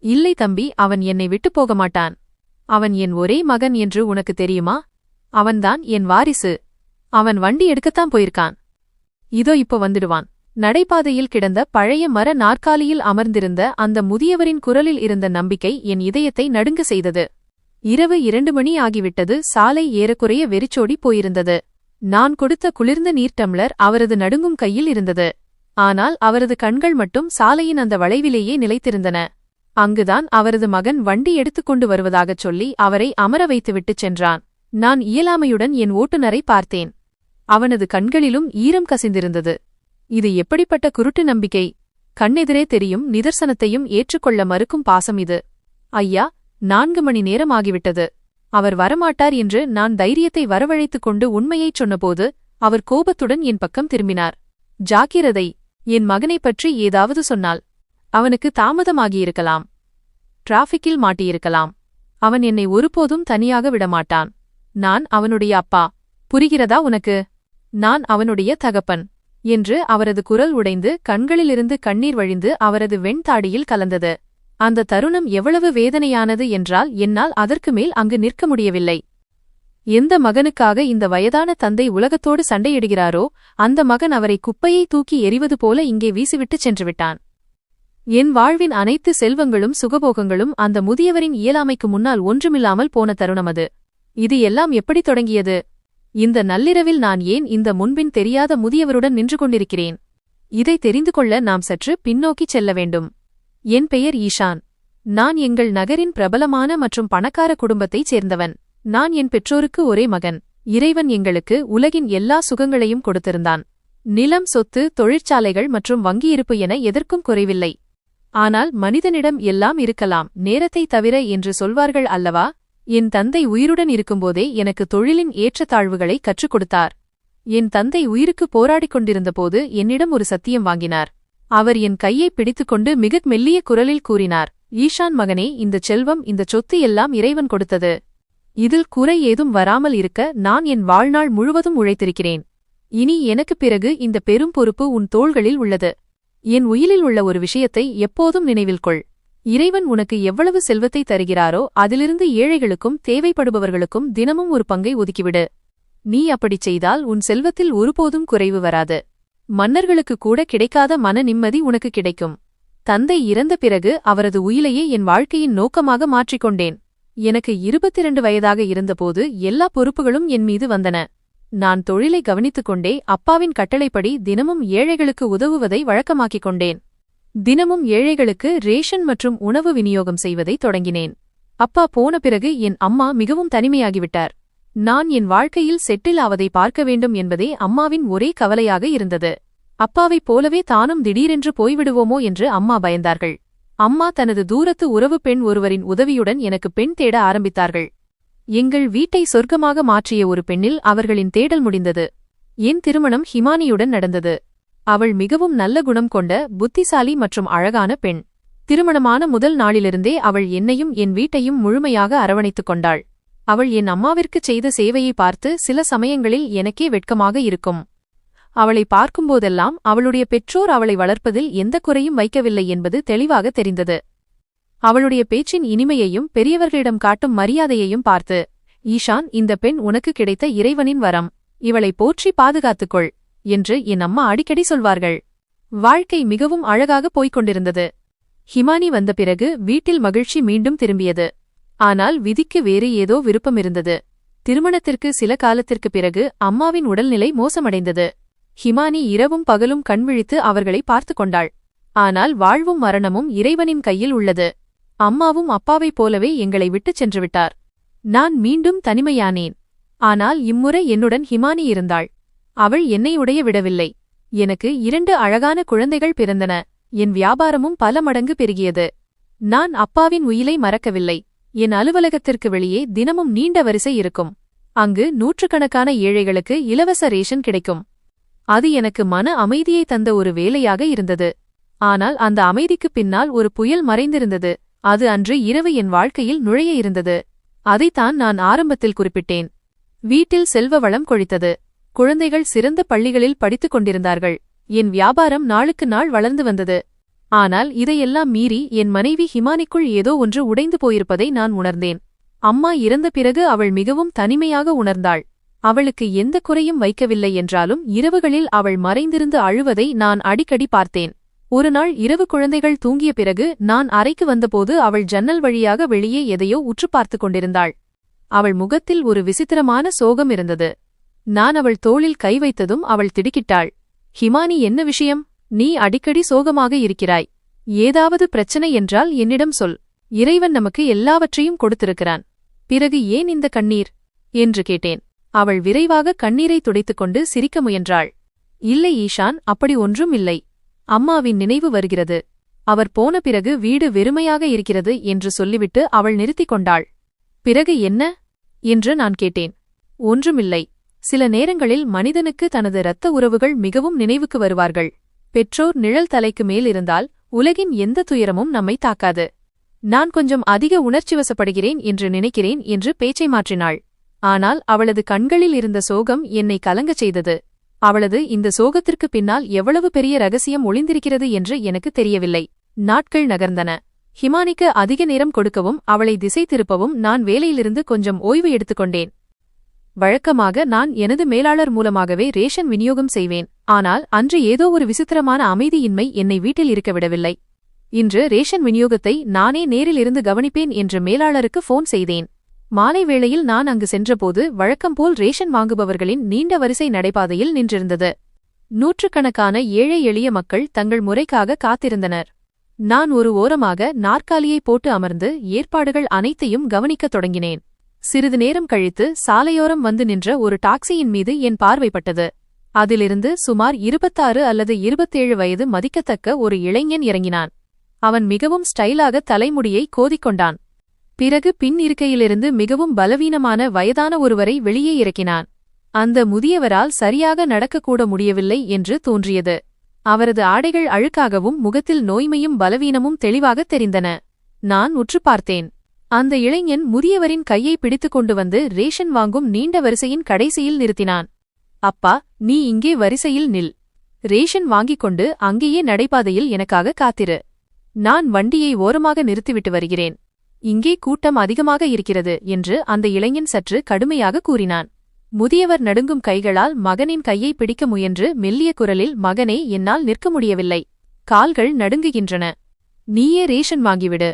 இல்லை தம்பி, அவன் என்னை விட்டுப் போக மாட்டான். அவன் என் ஒரே மகன் என்று உனக்கு தெரியுமா? அவன்தான் என் வாரிசு. அவன் வண்டி எடுக்கத்தான் போயிருக்கான். இதோ இப்போ வந்துடுவான். நடைபாதையில் கிடந்த பழைய மர நாற்காலியில் அமர்ந்திருந்த அந்த முதியவரின் குரலில் இருந்த நம்பிக்கை என் இதயத்தை நடுங்க செய்தது. இரவு 2 மணி ஆகிவிட்டது. சாலை ஏறக்குறைய வெறிச்சோடி போயிருந்தது. நான் கொடுத்த குளிர்ந்த நீர் டம்ளர் அவரது நடுங்கும் கையில் இருந்தது. ஆனால் அவரது கண்கள் மட்டும் சாலையின் அந்த வளைவிலேயே நிலைத்திருந்தன. அங்குதான் அவரது மகன் வண்டி எடுத்துக்கொண்டு வருவதாகச் சொல்லி அவரை அமர வைத்துவிட்டுச் சென்றான். நான் இயலாமையுடன் என் ஓட்டுநரை பார்த்தேன். அவனது கண்களிலும் ஈரம் கசிந்திருந்தது. இது எப்படிப்பட்ட குருட்டு நம்பிக்கை! கண்ணெதிரே தெரியும் நிதர்சனத்தையும் ஏற்றுக்கொள்ள மறுக்கும் பாசம் இது. ஐயா, 4 மணி நேரம் ஆகிவிட்டது. அவர் வரமாட்டார் என்று நான் தைரியத்தை வரவழைத்துக் கொண்டு உண்மையைச் சொன்னபோது அவர் கோபத்துடன் என் பக்கம் திரும்பினார். ஜாக்கிரதை, என் மகனைப் பற்றி ஏதாவது சொன்னால். அவனுக்கு தாமதமாகியிருக்கலாம். டிராஃபிக்கில் மாட்டியிருக்கலாம். அவன் என்னை ஒருபோதும் தனியாக விடமாட்டான். நான் அவனுடைய அப்பா. புரிகிறதா உனக்கு? நான் அவனுடைய தகப்பன் என்று அவரது குரல் உடைந்து கண்களிலிருந்து கண்ணீர் வழிந்து அவரது வெண்தாடியில் கலந்தது. அந்த தருணம் எவ்வளவு வேதனையானது என்றால் என்னால் அதற்கு மேல் அங்கு நிற்க முடியவில்லை. எந்த மகனுக்காக இந்த வயதான தந்தை உலகத்தோடு சண்டையிடுகிறாரோ அந்த மகன் அவரை குப்பையை தூக்கி எறிவது போல இங்கே வீசிவிட்டுச் சென்றுவிட்டான். என் வாழ்வின் அனைத்து செல்வங்களும் சுகபோகங்களும் அந்த முதியவரின் இயலாமைக்கு முன்னால் ஒன்றுமில்லாமல் போன தருணம் அது. இது எல்லாம் எப்படி தொடங்கியது? இந்த நள்ளிரவில் நான் ஏன் இந்த முன்பின் தெரியாத முதியவருடன் நின்று கொண்டிருக்கிறேன்? இதை தெரிந்து கொள்ள நாம் சற்று பின்னோக்கிச் செல்ல வேண்டும். என் பெயர் ஈஷான். நான் எங்கள் நகரின் பிரபலமான மற்றும் பணக்கார குடும்பத்தைச் சேர்ந்தவன். நான் என் பெற்றோருக்கு ஒரே மகன். இறைவன் எங்களுக்கு உலகின் எல்லா சுகங்களையும் கொடுத்திருந்தான். நிலம், சொத்து, தொழிற்சாலைகள் மற்றும் வங்கியிருப்பு என எதற்கும் குறைவில்லை. ஆனால் மனிதனிடம் எல்லாம் இருக்கலாம், நேரத்தை தவிர என்று சொல்வார்கள் அல்லவா? என் தந்தை உயிருடன் இருக்கும்போதே எனக்கு தொழிலின் ஏற்றத்தாழ்வுகளை கற்றுக் கொடுத்தார். என் தந்தை உயிருக்கு போராடிக் கொண்டிருந்தபோது என்னிடம் ஒரு சத்தியம் வாங்கினார். அவர் என் கையை பிடித்துக்கொண்டு மிக மெல்லிய குரலில் கூறினார், ஈஷான் மகனே, இந்தச் செல்வம், இந்த சொத்து எல்லாம் இறைவன் கொடுத்தது. இதில் குறை ஏதும் வராமல் இருக்க நான் என் வாழ்நாள் முழுவதும் உழைத்திருக்கிறேன். இனி எனக்குப் பிறகு இந்த பெரும் பொறுப்பு உன் தோள்களில் உள்ளது. என் உயிலில் உள்ள ஒரு விஷயத்தை எப்போதும் நினைவில் கொள். இறைவன் உனக்கு எவ்வளவு செல்வத்தை தருகிறாரோ அதிலிருந்து ஏழைகளுக்கும் தேவைப்படுபவர்களுக்கும் தினமும் ஒரு பங்கை ஒதுக்கிவிடு. நீ அப்படிச் செய்தால் உன் செல்வத்தில் ஒருபோதும் குறைவு வராது. மன்னர்களுக்கு கூட கிடைக்காத மன நிம்மதி உனக்கு கிடைக்கும். தந்தை இறந்த பிறகு அவரது உயிலையே என் வாழ்க்கையின் நோக்கமாக மாற்றிக்கொண்டேன். எனக்கு 22 வயதாக இருந்தபோது எல்லா பொறுப்புகளும் என் மீது வந்தன. நான் தொழிலை கவனித்துக் கொண்டே அப்பாவின் கட்டளைப்படி தினமும் ஏழைகளுக்கு உதவுவதை வழக்கமாக்கிக் கொண்டேன். தினமும் ஏழைகளுக்கு ரேஷன் மற்றும் உணவு விநியோகம் செய்வதை தொடங்கினேன். அப்பா போன பிறகு என் அம்மா மிகவும் தனிமையாகிவிட்டார். நான் என் வாழ்க்கையில் செட்டில் ஆவதை பார்க்க வேண்டும் என்பதே அம்மாவின் ஒரே கவலையாக இருந்தது. அப்பாவைப் போலவே தானும் திடீரென்று போய்விடுவோமோ என்று அம்மா பயந்தார்கள். அம்மா தனது தூரத்து உறவு பெண் ஒருவரின் உதவியுடன் எனக்கு பெண் தேட ஆரம்பித்தார்கள். எங்கள் வீட்டை சொர்க்கமாக மாற்றிய ஒரு பெண்ணில் அவர்களின் தேடல் முடிந்தது. என் திருமணம் ஹிமானியுடன் நடந்தது. அவள் மிகவும் நல்ல குணம் கொண்ட, புத்திசாலி மற்றும் அழகான பெண். திருமணமான முதல் நாளிலிருந்தே அவள் என்னையும் என் வீட்டையும் முழுமையாக அரவணைத்துக் கொண்டாள். அவள் என் அம்மாவிற்குச் செய்த சேவையை பார்த்து சில சமயங்களில் எனக்கே வெட்கமாக இருக்கும். அவளை பார்க்கும்போதெல்லாம் அவளுடைய பெற்றோர் அவளை வளர்ப்பதில் எந்த குறையும் வைக்கவில்லை என்பது தெளிவாக தெரிந்தது. அவளுடைய பேச்சின் இனிமையையும் பெரியவர்களிடம் காட்டும் மரியாதையையும் பார்த்து, ஈஷான், இந்த பெண் உனக்கு கிடைத்த இறைவனின் வரம். இவளை போற்றி பாதுகாத்துக்கொள் என்று என் அம்மா அடிக்கடி சொல்வார்கள். வாழ்க்கை மிகவும் அழகாக போய்க் கொண்டிருந்தது. ஹிமானி வந்த பிறகு வீட்டில் மகிழ்ச்சி மீண்டும் திரும்பியது. ஆனால் விதிக்கு வேறு ஏதோ விருப்பமிருந்தது. திருமணத்திற்கு சில காலத்திற்கு பிறகு அம்மாவின் உடல்நிலை மோசமடைந்தது. ஹிமானி இரவும் பகலும் கண்விழித்து அவர்களை பார்த்து கொண்டாள். ஆனால் வாழ்வும் மரணமும் இறைவனின் கையில் உள்ளது. அம்மாவும் அப்பாவைப் போலவே எங்களை விட்டுச் சென்றுவிட்டார். நான் மீண்டும் தனிமையானேன். ஆனால் இம்முறை என்னுடன் ஹிமானி இருந்தாள். அவள் என்னை உடைய விடவில்லை. எனக்கு 2 அழகான குழந்தைகள் பிறந்தன. என் வியாபாரமும் பல மடங்கு பெருகியது. நான் அப்பாவின் உயிலை மறக்கவில்லை. என் அலுவலகத்திற்கு வெளியே தினமும் நீண்ட வரிசை இருக்கும். அங்கு நூற்றுக்கணக்கான ஏழைகளுக்கு இலவச ரேஷன் கிடைக்கும். அது எனக்கு மன அமைதியை தந்த ஒரு வேலையாக இருந்தது. ஆனால் அந்த அமைதிக்குப் பின்னால் ஒரு புயல் மறைந்திருந்தது. அது அன்று இரவு என் வாழ்க்கையில் நுழைய இருந்தது. அதைத்தான் நான் ஆரம்பத்தில் குறிப்பிட்டேன். வீட்டில் செல்வ வளம் கொழித்தது. குழந்தைகள் சிறந்த பள்ளிகளில் படித்துக் கொண்டிருந்தார்கள். என் வியாபாரம் நாளுக்கு நாள் வளர்ந்து வந்தது. ஆனால் இதையெல்லாம் மீறி என் மனைவி ஹிமானிக்குள் ஏதோ ஒன்று உடைந்து போயிருப்பதை நான் உணர்ந்தேன். அம்மா இறந்த பிறகு அவள் மிகவும் தனிமையாக உணர்ந்தாள். அவளுக்கு எந்த குறையும் வைக்கவில்லை என்றாலும் இரவுகளில் அவள் மறைந்திருந்து அழுவதை நான் அடிக்கடி பார்த்தேன். ஒருநாள் இரவு குழந்தைகள் தூங்கிய பிறகு நான் அறைக்கு வந்தபோது அவள் ஜன்னல் வழியாக வெளியே எதையோ உற்று பார்த்து கொண்டிருந்தாள். அவள் முகத்தில் ஒரு விசித்திரமான சோகம் இருந்தது. நான் அவள் தோளில் கை வைத்ததும் அவள் திடுக்கிட்டாள். ஹிமானி, என்ன விஷயம்? நீ அடிக்கடி சோகமாக இருக்கிறாய். ஏதாவது பிரச்சனை என்றால் என்னிடம் சொல். இறைவன் நமக்கு எல்லாவற்றையும் கொடுத்திருக்கிறான். பிறகு ஏன் இந்த கண்ணீர் என்று கேட்டேன். அவள் விரைவாக கண்ணீரை துடைத்துக்கொண்டு சிரிக்க முயன்றாள். இல்லை ஈஷான், அப்படி ஒன்றும் இல்லை. அம்மாவின் நினைவு வருகிறது. அவர் போன பிறகு வீடு வெறுமையாக இருக்கிறது என்று சொல்லிவிட்டு அவள் நிறுத்திக் கொண்டாள். பிறகு என்ன என்று நான் கேட்டேன். ஒன்றுமில்லை. சில நேரங்களில் மனிதனுக்கு தனது இரத்த உறவுகள் மிகவும் நினைவுக்கு வருவார்கள். பெற்றோர் நிழல் தலைக்கு மேல் இருந்தால் உலகின் எந்த துயரமும் நம்மை தாக்காது. நான் கொஞ்சம் அதிக உணர்ச்சிவசப்படுகிறேன் என்று நினைக்கிறேன் என்று பேச்சை மாற்றினாள். ஆனால் அவளது கண்களில் இருந்த சோகம் என்னை கலங்கச் செய்தது. அவளது இந்த சோகத்திற்கு பின்னால் எவ்வளவு பெரிய ரகசியம் ஒளிந்திருக்கிறது என்று எனக்கு தெரியவில்லை. நாட்கள் நகர்ந்தன. ஹிமானிக்கு அதிக நேரம் கொடுக்கவும் அவளை திசை திருப்பவும் நான் வேலையிலிருந்து கொஞ்சம் ஓய்வு எடுத்துக்கொண்டேன். வழக்கமாக நான் எனது மேலாளர் மூலமாகவே ரேஷன் விநியோகம் செய்வேன். ஆனால் அன்று ஏதோ ஒரு விசித்திரமான அமைதியின்மை என்னை வீட்டில் இருக்க விடவில்லை. இன்று ரேஷன் விநியோகத்தை நானே நேரில் இருந்து கவனிப்பேன் என்று மேலாளருக்கு போன் செய்தேன். மாலை வேளையில் நான் அங்கு சென்றபோது வழக்கம்போல் ரேஷன் வாங்குபவர்களின் நீண்ட வரிசை நடைபாதையில் நின்றிருந்தது. நூற்றுக்கணக்கான ஏழை எளிய மக்கள் தங்கள் முறைக்காக காத்திருந்தனர். நான் ஒரு ஓரமாக நாற்காலியை போட்டு அமர்ந்து ஏற்பாடுகள் அனைத்தையும் கவனிக்கத் தொடங்கினேன். சிறிது நேரம் கழித்து சாலையோரம் வந்து நின்ற ஒரு டாக்ஸியின் மீது என் பார்வைப்பட்டது. அதிலிருந்து சுமார் 26 அல்லது 27 வயது மதிக்கத்தக்க ஒரு இளைஞன் இறங்கினான். அவன் மிகவும் ஸ்டைலாக தலைமுடியை கோதிக்கொண்டான். பிறகு பின் இருக்கையிலிருந்து மிகவும் பலவீனமான வயதான ஒருவரை வெளியே இறக்கினான். அந்த முதியவரால் சரியாக நடக்கக்கூட முடியவில்லை என்று தோன்றியது. அவரது ஆடைகள் அழுக்காகவும் முகத்தில் நோய்மையும் பலவீனமும் தெளிவாகத் தெரிந்தன. நான் உற்று பார்த்தேன். அந்த இளைஞன் முதியவரின் கையை பிடித்துக் கொண்டு வந்து ரேஷன் வாங்கும் நீண்ட வரிசையின் கடைசியில் நிறுத்தினான். அப்பா, நீ இங்கே வரிசையில் நில். ரேஷன் வாங்கிக் கொண்டு அங்கேயே நடைபாதையில் எனக்காக காத்திரு. நான் வண்டியை ஓரமாக நிறுத்திவிட்டு வருகிறேன். இங்கே கூட்டம் அதிகமாக இருக்கிறது என்று அந்த இளைஞன் சற்று கடுமையாக கூறினான். முதியவர் நடுங்கும் கைகளால் மகனின் கையை பிடிக்க முயன்று மெல்லிய குரலில், மகனே, என்னால் நிற்க முடியவில்லை. கால்கள் நடுங்குகின்றன. நீயே ரேஷன் வாங்கிவிடு.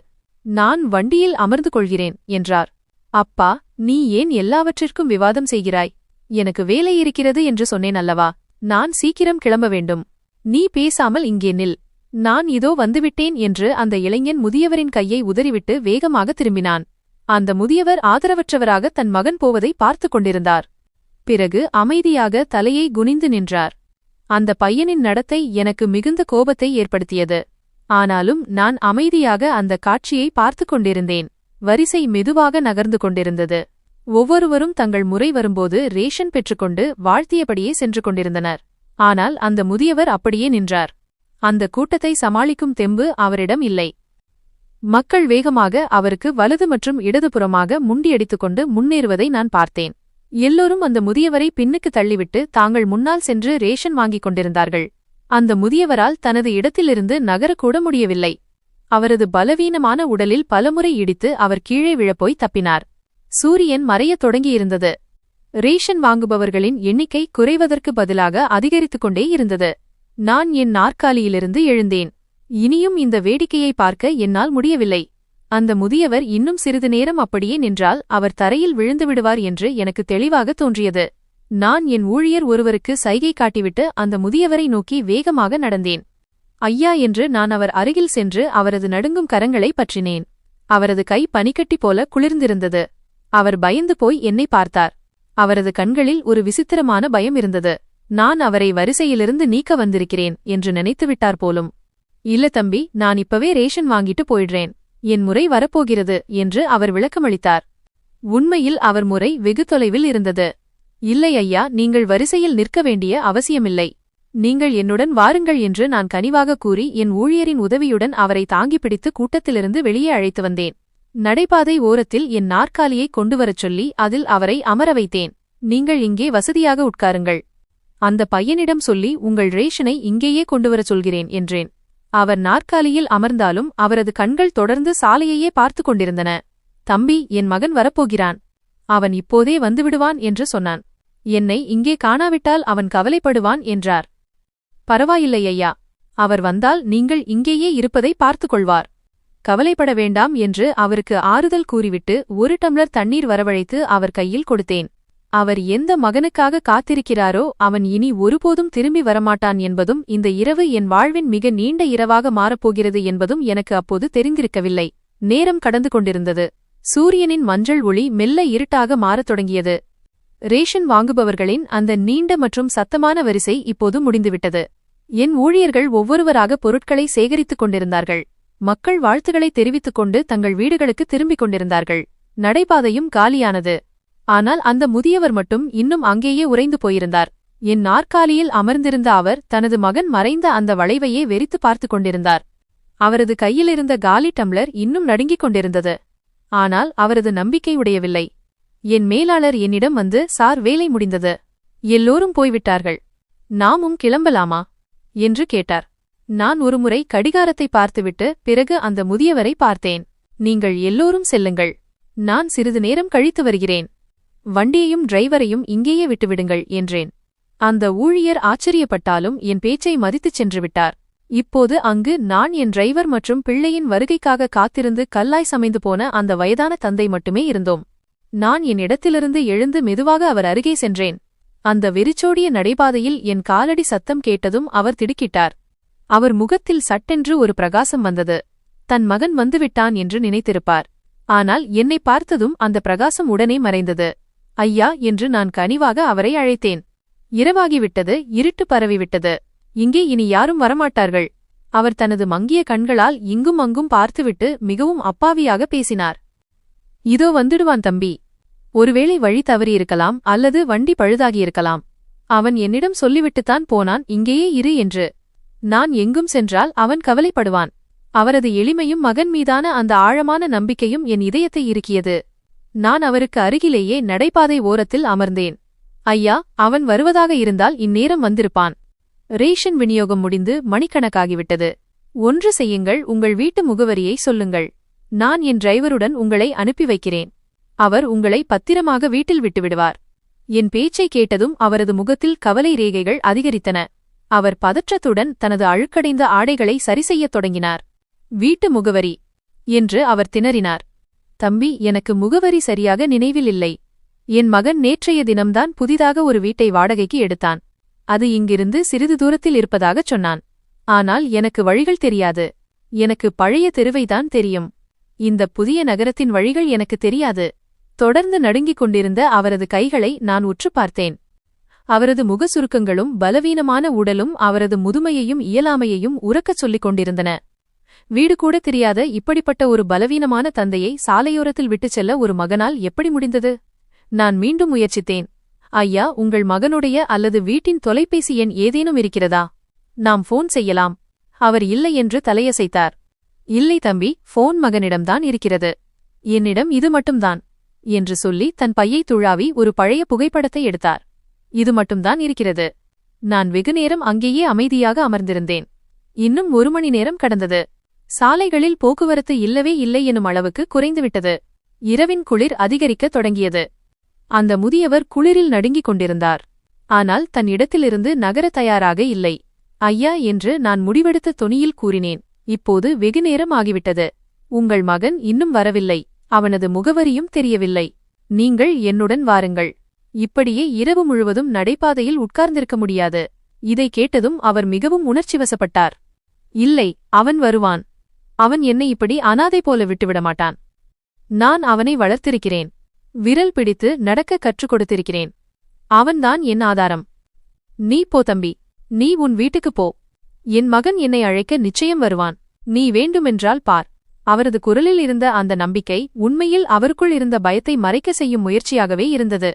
நான் வண்டியில் அமர்ந்து கொள்கிறேன் என்றார். அப்பா, நீ ஏன் எல்லாவற்றிற்கும் விவாதம் செய்கிறாய்? எனக்கு வேலை இருக்கிறது என்று சொன்னேன் அல்லவா? நான் சீக்கிரம் கிளம்ப வேண்டும். நீ பேசாமல் இங்கே நில். நான் இதோ வந்துவிட்டேன் என்று அந்த இளைஞன் முதியவரின் கையை உதறிவிட்டு வேகமாக திரும்பினான். அந்த முதியவர் ஆதரவற்றவராக தன் மகன் போவதை பார்த்து கொண்டிருந்தார். பிறகு அமைதியாக தலையை குனிந்து நின்றார். அந்த பையனின் நடத்தை எனக்கு மிகுந்த கோபத்தை ஏற்படுத்தியது. ஆனாலும் நான் அமைதியாக அந்த காட்சியை பார்த்து கொண்டிருந்தேன். வரிசை மெதுவாக நகர்ந்து கொண்டிருந்தது. ஒவ்வொருவரும் தங்கள் முறை வரும்போது ரேஷன் பெற்றுக்கொண்டு வாழ்த்தியபடியே சென்று கொண்டிருந்தனர். ஆனால் அந்த முதியவர் அப்படியே நின்றார். அந்த கூட்டத்தை சமாளிக்கும் தெம்பு அவரிடம் இல்லை. மக்கள் வேகமாக அவருக்கு வலது மற்றும் இடதுபுறமாக முண்டியடித்துக் கொண்டு முன்னேறுவதை நான் பார்த்தேன். எல்லோரும் அந்த முதியவரை பின்னுக்கு தள்ளிவிட்டு தாங்கள் முன்னால் சென்று ரேஷன் வாங்கிக் கொண்டிருந்தார்கள். அந்த முதியவரால் தனது இடத்திலிருந்து நகரக்கூட முடியவில்லை. அவரது பலவீனமான உடலில் பலமுறை இடித்து அவர் கீழே விழப்போய் தப்பினார். சூரியன் மறையத் தொடங்கியிருந்தது. ரேஷன் வாங்குபவர்களின் எண்ணிக்கை குறைவதற்கு பதிலாக அதிகரித்துக் கொண்டே இருந்தது. நான் என் நாற்காலியிலிருந்து எழுந்தேன். இனியும் இந்த வேடிக்கையை பார்க்க என்னால் முடியவில்லை. அந்த முதியவர் இன்னும் சிறிது நேரம் அப்படியே நின்றால் அவர் தரையில் விழுந்துவிடுவார் என்று எனக்கு தெளிவாக தோன்றியது. நான் என் ஊழியர் ஒருவருக்கு சைகை காட்டிவிட்டு அந்த முதியவரை நோக்கி வேகமாக நடந்தேன். ஐயா என்று நான் அவர் அருகில் சென்று அவரது நடுங்கும் கரங்களை பற்றினேன். அவரது கை பனிக்கட்டி போல குளிர்ந்திருந்தது. அவர் பயந்து போய் என்னை பார்த்தார். அவரது கண்களில் ஒரு விசித்திரமான பயம் இருந்தது. நான் அவரை வரிசையிலிருந்து நீக்க வந்திருக்கிறேன் என்று நினைத்துவிட்டார் போலும். இல்ல தம்பி, நான் இப்பவே ரேஷன் வாங்கிட்டு போயிடுறேன். என் முறை வரப்போகிறது என்று அவர் விளக்கமளித்தார். உண்மையில் அவர் முறை வெகு தொலைவில் இருந்தது. இல்லை ஐயா, நீங்கள் வரிசையில் நிற்க வேண்டிய அவசியமில்லை. நீங்கள் என்னுடன் வாருங்கள் என்று நான் கனிவாக கூறி என் ஊழியரின் உதவியுடன் அவரை தாங்கி பிடித்து கூட்டத்திலிருந்து வெளியே அழைத்து வந்தேன். நடைபாதை ஓரத்தில் என் நாற்காலியை கொண்டுவரச் சொல்லி அதில் அவரை அமர வைத்தேன். நீங்கள் இங்கே வசதியாக உட்காருங்கள். அந்த பையனிடம் சொல்லி உங்கள் ரேஷனை இங்கேயே கொண்டுவரச் சொல்கிறேன் என்றேன். அவர் நாற்காலியில் அமர்ந்தாலும் அவரது கண்கள் தொடர்ந்து சாலையையே பார்த்து கொண்டிருந்தன. தம்பி, என் மகன் வரப்போகிறான். அவன் இப்போதே வந்துவிடுவான் என்று சொன்னான். என்னை இங்கே காணாவிட்டால் அவன் கவலைப்படுவான் என்றார். பரவாயில்லை ஐயா, அவர் வந்தால் நீங்கள் இங்கேயே இருப்பதை பார்த்துக் கொள்வார். கவலைப்பட வேண்டாம் என்று அவருக்கு ஆறுதல் கூறிவிட்டு 1 டம்ளர் தண்ணீர் வரவழைத்து அவர் கையில் கொடுத்தேன். அவர் எந்த மகனுக்காக காத்திருக்கிறாரோ அவன் இனி ஒருபோதும் திரும்பி வரமாட்டான் என்பதும் இந்த இரவு என் வாழ்வின் மிக நீண்ட இரவாக மாறப்போகிறது என்பதும் எனக்கு அப்போது தெரிந்திருக்கவில்லை. நேரம் கடந்து கொண்டிருந்தது. சூரியனின் மஞ்சள் ஒளி மெல்ல இருட்டாக மாறத் தொடங்கியது. ரேஷன் வாங்குபவர்களின் அந்த நீண்ட மற்றும் சத்தமான வரிசை இப்போது முடிந்துவிட்டது. என் ஊழியர்கள் ஒவ்வொருவராக பொருட்களை சேகரித்துக் கொண்டிருந்தார்கள். மக்கள் வாழ்த்துக்களை தெரிவித்துக் கொண்டு தங்கள் வீடுகளுக்கு திரும்பிக் கொண்டிருந்தார்கள். நடைபாதையும் காலியானது. ஆனால் அந்த முதியவர் மட்டும் இன்னும் அங்கேயே உறைந்து போயிருந்தார். என் நாற்காலியில் அமர்ந்திருந்த அவர் தனது மகன் மறைந்த அந்த வளைவையே வெறித்து பார்த்துக் கொண்டிருந்தார். அவரது கையிலிருந்த காலி டம்ளர் இன்னும் நடுங்கிக் கொண்டிருந்தது. ஆனால் அவரது நம்பிக்கை உடையவில்லை. என் மேலாளர் என்னிடம் வந்து, சார், வேலை முடிந்தது, எல்லோரும் போய்விட்டார்கள், நாமும் கிளம்பலாமா என்று கேட்டார். நான் ஒருமுறை கடிகாரத்தை பார்த்துவிட்டு பிறகு அந்த முதியவரை பார்த்தேன். நீங்கள் எல்லோரும் செல்லுங்கள், நான் சிறிது நேரம் கழித்து வருகிறேன். வண்டியையும் டிரைவரையும் இங்கேயே விட்டுவிடுங்கள் என்றேன். அந்த ஊழியர் ஆச்சரியப்பட்டாலும் என் பேச்சை மதித்துச் சென்று விட்டார். இப்போது அங்கு நான், என் டிரைவர் மற்றும் பிள்ளையின் வருகைக்காக காத்திருந்து கல்லாய் சமைந்து போன அந்த வயதான தந்தை மட்டுமே இருந்தோம். நான் என் இடத்திலிருந்து எழுந்து மெதுவாக அவர் அருகே சென்றேன். அந்த வெறிச்சோடிய நடைபாதையில் என் காலடி சத்தம் கேட்டதும் அவர் திடுக்கிட்டார். அவர் முகத்தில் சட்டென்று ஒரு பிரகாசம் வந்தது. தன் மகன் வந்துவிட்டான் என்று நினைத்திருப்பார். ஆனால் என்னை பார்த்ததும் அந்த பிரகாசம் உடனே மறைந்தது. ஐயா என்று நான் கனிவாக அவரை அழைத்தேன். இரவாகிவிட்டது, இருட்டு பரவிவிட்டது. இங்கே இனி யாரும் வரமாட்டார்கள். அவர் தனது மங்கிய கண்களால் இங்கும் அங்கும் பார்த்துவிட்டு மிகவும் அப்பாவியாக பேசினார். இதோ வந்துடுவான் தம்பி. ஒருவேளை வழி தவறியிருக்கலாம், அல்லது வண்டி பழுதாகியிருக்கலாம். அவன் என்னிடம் சொல்லிவிட்டுத்தான் போனான், இங்கேயே இரு என்று. நான் எங்கும் சென்றால் அவன் கவலைப்படுவான். அவரது எளிமையும் மகன் மீதான அந்த ஆழமான நம்பிக்கையும் என் இதயத்தை இறுக்கியது. நான் அவருக்கு அருகிலேயே நடைபாதை ஓரத்தில் அமர்ந்தேன். ஐயா, அவன் வருவதாக இருந்தால் இந்நேரம் வந்திருப்பான். ரேஷன் விநியோகம் முடிந்து மணிக்கணக்காகிவிட்டது. ஒன்று செய்யுங்கள், உங்கள் வீட்டு முகவரியை சொல்லுங்கள். நான் என் டிரைவருடன் உங்களை அனுப்பி வைக்கிறேன். அவர் உங்களை பத்திரமாக வீட்டில் விட்டுவிடுவார். என் பேச்சை கேட்டதும் அவரது முகத்தில் கவலை ரேகைகள் அதிகரித்தன. அவர் பதற்றத்துடன் தனது அழுக்கடைந்த ஆடைகளை சரிசெய்யத் தொடங்கினார். வீட்டு முகவரி என்று அவர் திணறினார். தம்பி, எனக்கு முகவரி சரியாக நினைவில் இல்லை. என் மகன் நேற்றைய தினம்தான் புதிதாக ஒரு வீட்டை வாடகைக்கு எடுத்தான். அது இங்கிருந்து சிறிது தூரத்தில் இருப்பதாகச் சொன்னான். ஆனால் எனக்கு வழிகள் தெரியாது. எனக்கு பழைய தெருவைதான் தெரியும். இந்த புதிய நகரத்தின் வழிகள் எனக்கு தெரியாது. தொடர்ந்து நடுங்கிக் கொண்டிருந்த அவரது கைகளை நான் உற்று பார்த்தேன். அவரது முக சுருக்கங்களும் பலவீனமான உடலும் அவரது முதுமையையும் இயலாமையையும் உரக்கச் சொல்லிக் கொண்டிருந்தன. வீடு கூட தெரியாத இப்படிப்பட்ட ஒரு பலவீனமான தந்தையை சாலையோரத்தில் விட்டுச் செல்ல ஒரு மகனால் எப்படி முடிந்தது? நான் மீண்டும் முயற்சித்தேன். ஐயா, உங்கள் மகனுடைய அல்லது வீட்டின் தொலைபேசி எண் ஏதேனும் இருக்கிறதா? நாம் ஃபோன் செய்யலாம். அவர் இல்லை என்று தலையசைத்தார். இல்லை தம்பி, ஃபோன் மகனிடம்தான் இருக்கிறது. என்னிடம் இது மட்டும்தான் என்று சொல்லி தன் பையை துழாவி ஒரு பழைய புகைப்படத்தை எடுத்தார். இது மட்டும்தான் இருக்கிறது. நான் வெகுநேரம் அங்கேயே அமைதியாக அமர்ந்திருந்தேன். இன்னும் 1 மணி நேரம் கடந்தது. சாலைகளில் போக்குவரத்து இல்லவே இல்லை எனும் அளவுக்கு குறைந்துவிட்டது. இரவின் குளிர் அதிகரிக்கத் தொடங்கியது. அந்த முதியவர் குளிரில் நடுங்கிக் கொண்டிருந்தார். ஆனால் தன் இடத்திலிருந்து நகர தயாராக இல்லை. ஐயா என்று நான் முடிவெடுத்த தொனியில் கூறினேன். இப்போது வெகுநேரம் ஆகிவிட்டது. உங்கள் மகன் இன்னும் வரவில்லை. அவனது முகவரியும் தெரியவில்லை. நீங்கள் என்னுடன் வாருங்கள். இப்படியே இரவு முழுவதும் நடைபாதையில் உட்கார்ந்திருக்க முடியாது. இதை கேட்டதும் அவர் மிகவும் உணர்ச்சிவசப்பட்டார். இல்லை, அவன் வருவான். அவன் என்னை இப்படி அனாதை போல விட்டுவிடமாட்டான். நான் அவனை வளர்த்திருக்கிறேன். விரல் பிடித்து நடக்க கற்றுக் கொடுத்திருக்கிறேன். அவன்தான் என் ஆதாரம். நீ போ தம்பி, நீ உன் வீட்டுக்குப் போ. என் மகன் என்னை அழைக்க நிச்சயம் வருவான். நீ வேண்டுமென்றால் பார். அவரது குரலில் இருந்த அந்த நம்பிக்கை உண்மையில் அவருக்குள் இருந்த பயத்தை மறைக்க செய்யும் முயற்சியாகவே இருந்தது.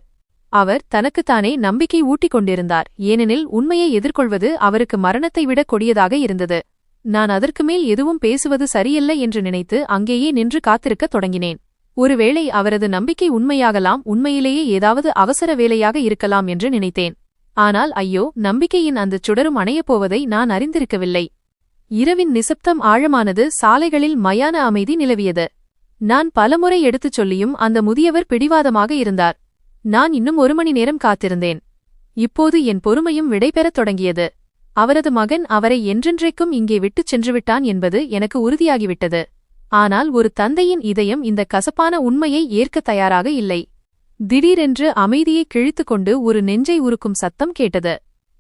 அவர் தனக்குத்தானே நம்பிக்கை ஊட்டிக் கொண்டிருந்தார், ஏனெனில் உண்மையை எதிர்கொள்வது அவருக்கு மரணத்தை விட கொடியதாக இருந்தது. நான் அதற்கு மேல் எதுவும் பேசுவது சரியல்ல என்று நினைத்து அங்கேயே நின்று காத்திருக்கத் தொடங்கினேன். ஒருவேளை அவரது நம்பிக்கை உண்மையாகலாம், உண்மையிலேயே ஏதாவது அவசர வேலையாக இருக்கலாம் என்று நினைத்தேன். ஆனால் ஐயோ, நம்பிக்கையின் அந்தச் சுடரும் அணையப்போவதை நான் அறிந்திருக்கவில்லை. இரவின் நிசப்தம் ஆழமானது. சாலைகளில் மயான அமைதி நிலவியது. நான் பலமுறை எடுத்துச் சொல்லியும் அந்த முதியவர் பிடிவாதமாக இருந்தார். நான் இன்னும் 1 மணி நேரம் காத்திருந்தேன். இப்போது என் பொறுமையும் விடைபெறத் தொடங்கியது. அவரது மகன் அவரை என்றென்றைக்கும் இங்கே விட்டுச் சென்றுவிட்டான் என்பது எனக்கு உறுதியாகிவிட்டது. ஆனால் ஒரு தந்தையின் இதயம் இந்த கசப்பான உண்மையை ஏற்க தயாராக இல்லை. திடீரென்று அமைதியை கிழித்துக்கொண்டு ஒரு நெஞ்சை உருக்கும் சத்தம் கேட்டது.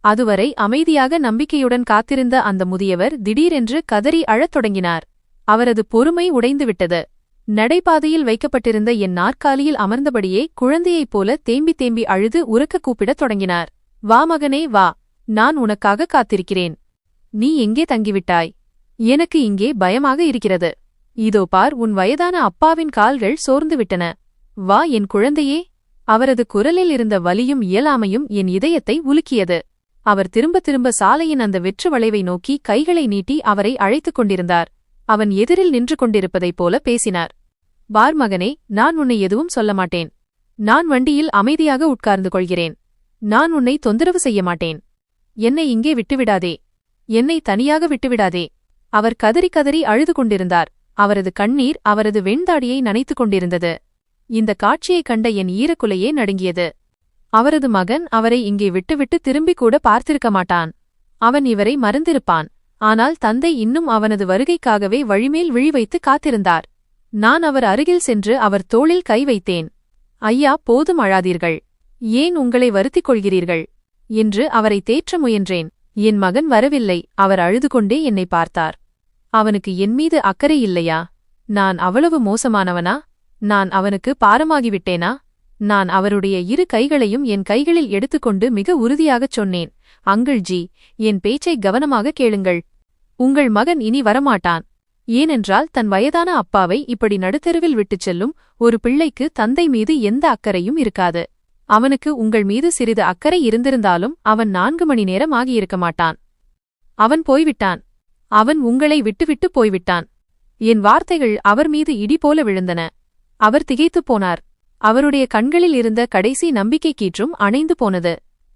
அதுவரை அமைதியாக நம்பிக்கையுடன் காத்திருந்த அந்த முதியவர் திடீரென்று கதறி அழத் தொடங்கினார். அவரது பொறுமை உடைந்துவிட்டது. நடைபாதையில் வைக்கப்பட்டிருந்த என் நாற்காலியில் அமர்ந்தபடியே குழந்தையைப் போல தேம்பி தேம்பி அழுது உரக்க கூப்பிடத் தொடங்கினார். வா மகனே வா, நான் உனக்காக காத்திருக்கிறேன். நீ எங்கே தங்கிவிட்டாய்? எனக்கு இங்கே பயமாக இருக்கிறது. இதோ பார், உன் வயதான அப்பாவின் கால்கள் சோர்ந்துவிட்டன. வா என் குழந்தையே. அவரது குரலில் இருந்த வலியும் இயலாமையும் என் இதயத்தை உலுக்கியது. அவர் திரும்ப திரும்ப சாலையின் அந்த வெற்று வளைவை நோக்கி கைகளை நீட்டி அவரை அழைத்துக் கொண்டிருந்தார். அவன் எதிரில் நின்று கொண்டிருப்பதைப் போல பேசினார். பார் மகனே, நான் உன்னை எதுவும் சொல்ல மாட்டேன். நான் வண்டியில் அமைதியாக உட்கார்ந்து கொள்கிறேன். நான் உன்னை தொந்தரவு செய்ய மாட்டேன். என்னை இங்கே விட்டுவிடாதே. என்னை தனியாக விட்டுவிடாதே. அவர் கதறி கதறி அழுது கொண்டிருந்தார். அவரது கண்ணீர் அவரது வெண்தாடியை நனைத்துக் கொண்டிருந்தது. இந்த காட்சியைக் கண்ட என் ஈரக்குலையே நடுங்கியது. அவரது மகன் அவரை இங்கே விட்டுவிட்டு திரும்பிக் கூட பார்த்திருக்க மாட்டான். அவன் இவரை மறந்திருப்பான். ஆனால் தந்தை இன்னும் அவனது வருகைக்காகவே வழிமேல் விழி வைத்து காத்திருந்தார். நான் அவர் அருகில் சென்று அவர் தோளில் கை வைத்தேன். ஐயா, போதும், அழாதீர்கள். ஏன் உங்களை வருத்திக் கொள்கிறீர்கள் என்று அவரை தேற்ற முயன்றேன். என் மகன் வரவில்லை. அவர் அழுது கொண்டே என்னை பார்த்தார். அவனுக்கு என்மீது அக்கறை இல்லையா? நான் அவ்வளவு மோசமானவனா? நான் அவனுக்கு பாரமாகிவிட்டேனா? நான் அவருடைய 2 கைகளையும் என் கைகளில் எடுத்துக்கொண்டு மிக உறுதியாகச் சொன்னேன். அங்கிள் ஜி, என் பேச்சை கவனமாக கேளுங்கள். உங்கள் மகன் இனி வரமாட்டான். ஏனென்றால் தன் வயதான அப்பாவை இப்படி நடுத்தெருவில் விட்டுச் செல்லும் ஒரு பிள்ளைக்கு தந்தை மீது எந்த அக்கறையும் இருக்காது. அவனுக்கு உங்கள் மீது சிறிது அக்கறை இருந்திருந்தாலும் அவன் 4 மணி நேரம் ஆகியிருக்க மாட்டான். அவன் போய்விட்டான். அவன் உங்களை விட்டுவிட்டு போய்விட்டான். என் வார்த்தைகள் அவர் மீது இடி போல விழுந்தன. அவர் திகைத்துப் போனார். அவருடைய கண்களில் இருந்த கடைசி நம்பிக்கை கீற்றும் அணைந்து போனது.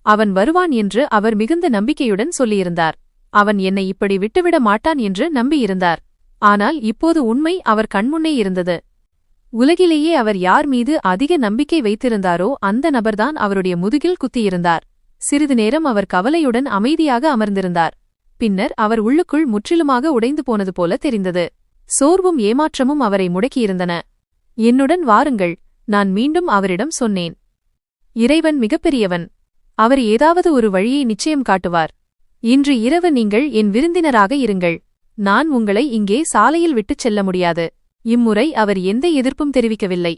அவன் வருவான் என்று அவர் மிகுந்த நம்பிக்கையுடன் சொல்லியிருந்தார். அவன் என்னை இப்படி விட்டுவிட மாட்டான் என்று நம்பியிருந்தார். ஆனால் இப்போது உண்மை அவர் கண்முன்னே இருந்தது. உலகிலேயே அவர் யார் மீது அதிக நம்பிக்கை வைத்திருந்தாரோ அந்த நபர்தான் அவருடைய முதுகில் குத்தியிருந்தார். சிறிது நேரம் அவர் கவலையுடன் அமைதியாக அமர்ந்திருந்தார். பின்னர் அவர் உள்ளுக்குள் முற்றிலுமாக உடைந்து போனது போல தெரிந்தது. சோர்வும் ஏமாற்றமும் அவரை முடக்கியிருந்தன. என்னுடன் வாருங்கள், நான் மீண்டும் அவரிடம் சொன்னேன். இறைவன் மிகப்பெரியவன். அவர் ஏதாவது ஒரு வழியை நிச்சயம் காட்டுவார். இன்று இரவு நீங்கள் என் விருந்தினராக இருங்கள். நான் உங்களை இங்கே சாலையில் விட்டுச் செல்ல முடியாது. இம்முறை அவர் எந்த எதிர்ப்பும் தெரிவிக்கவில்லை.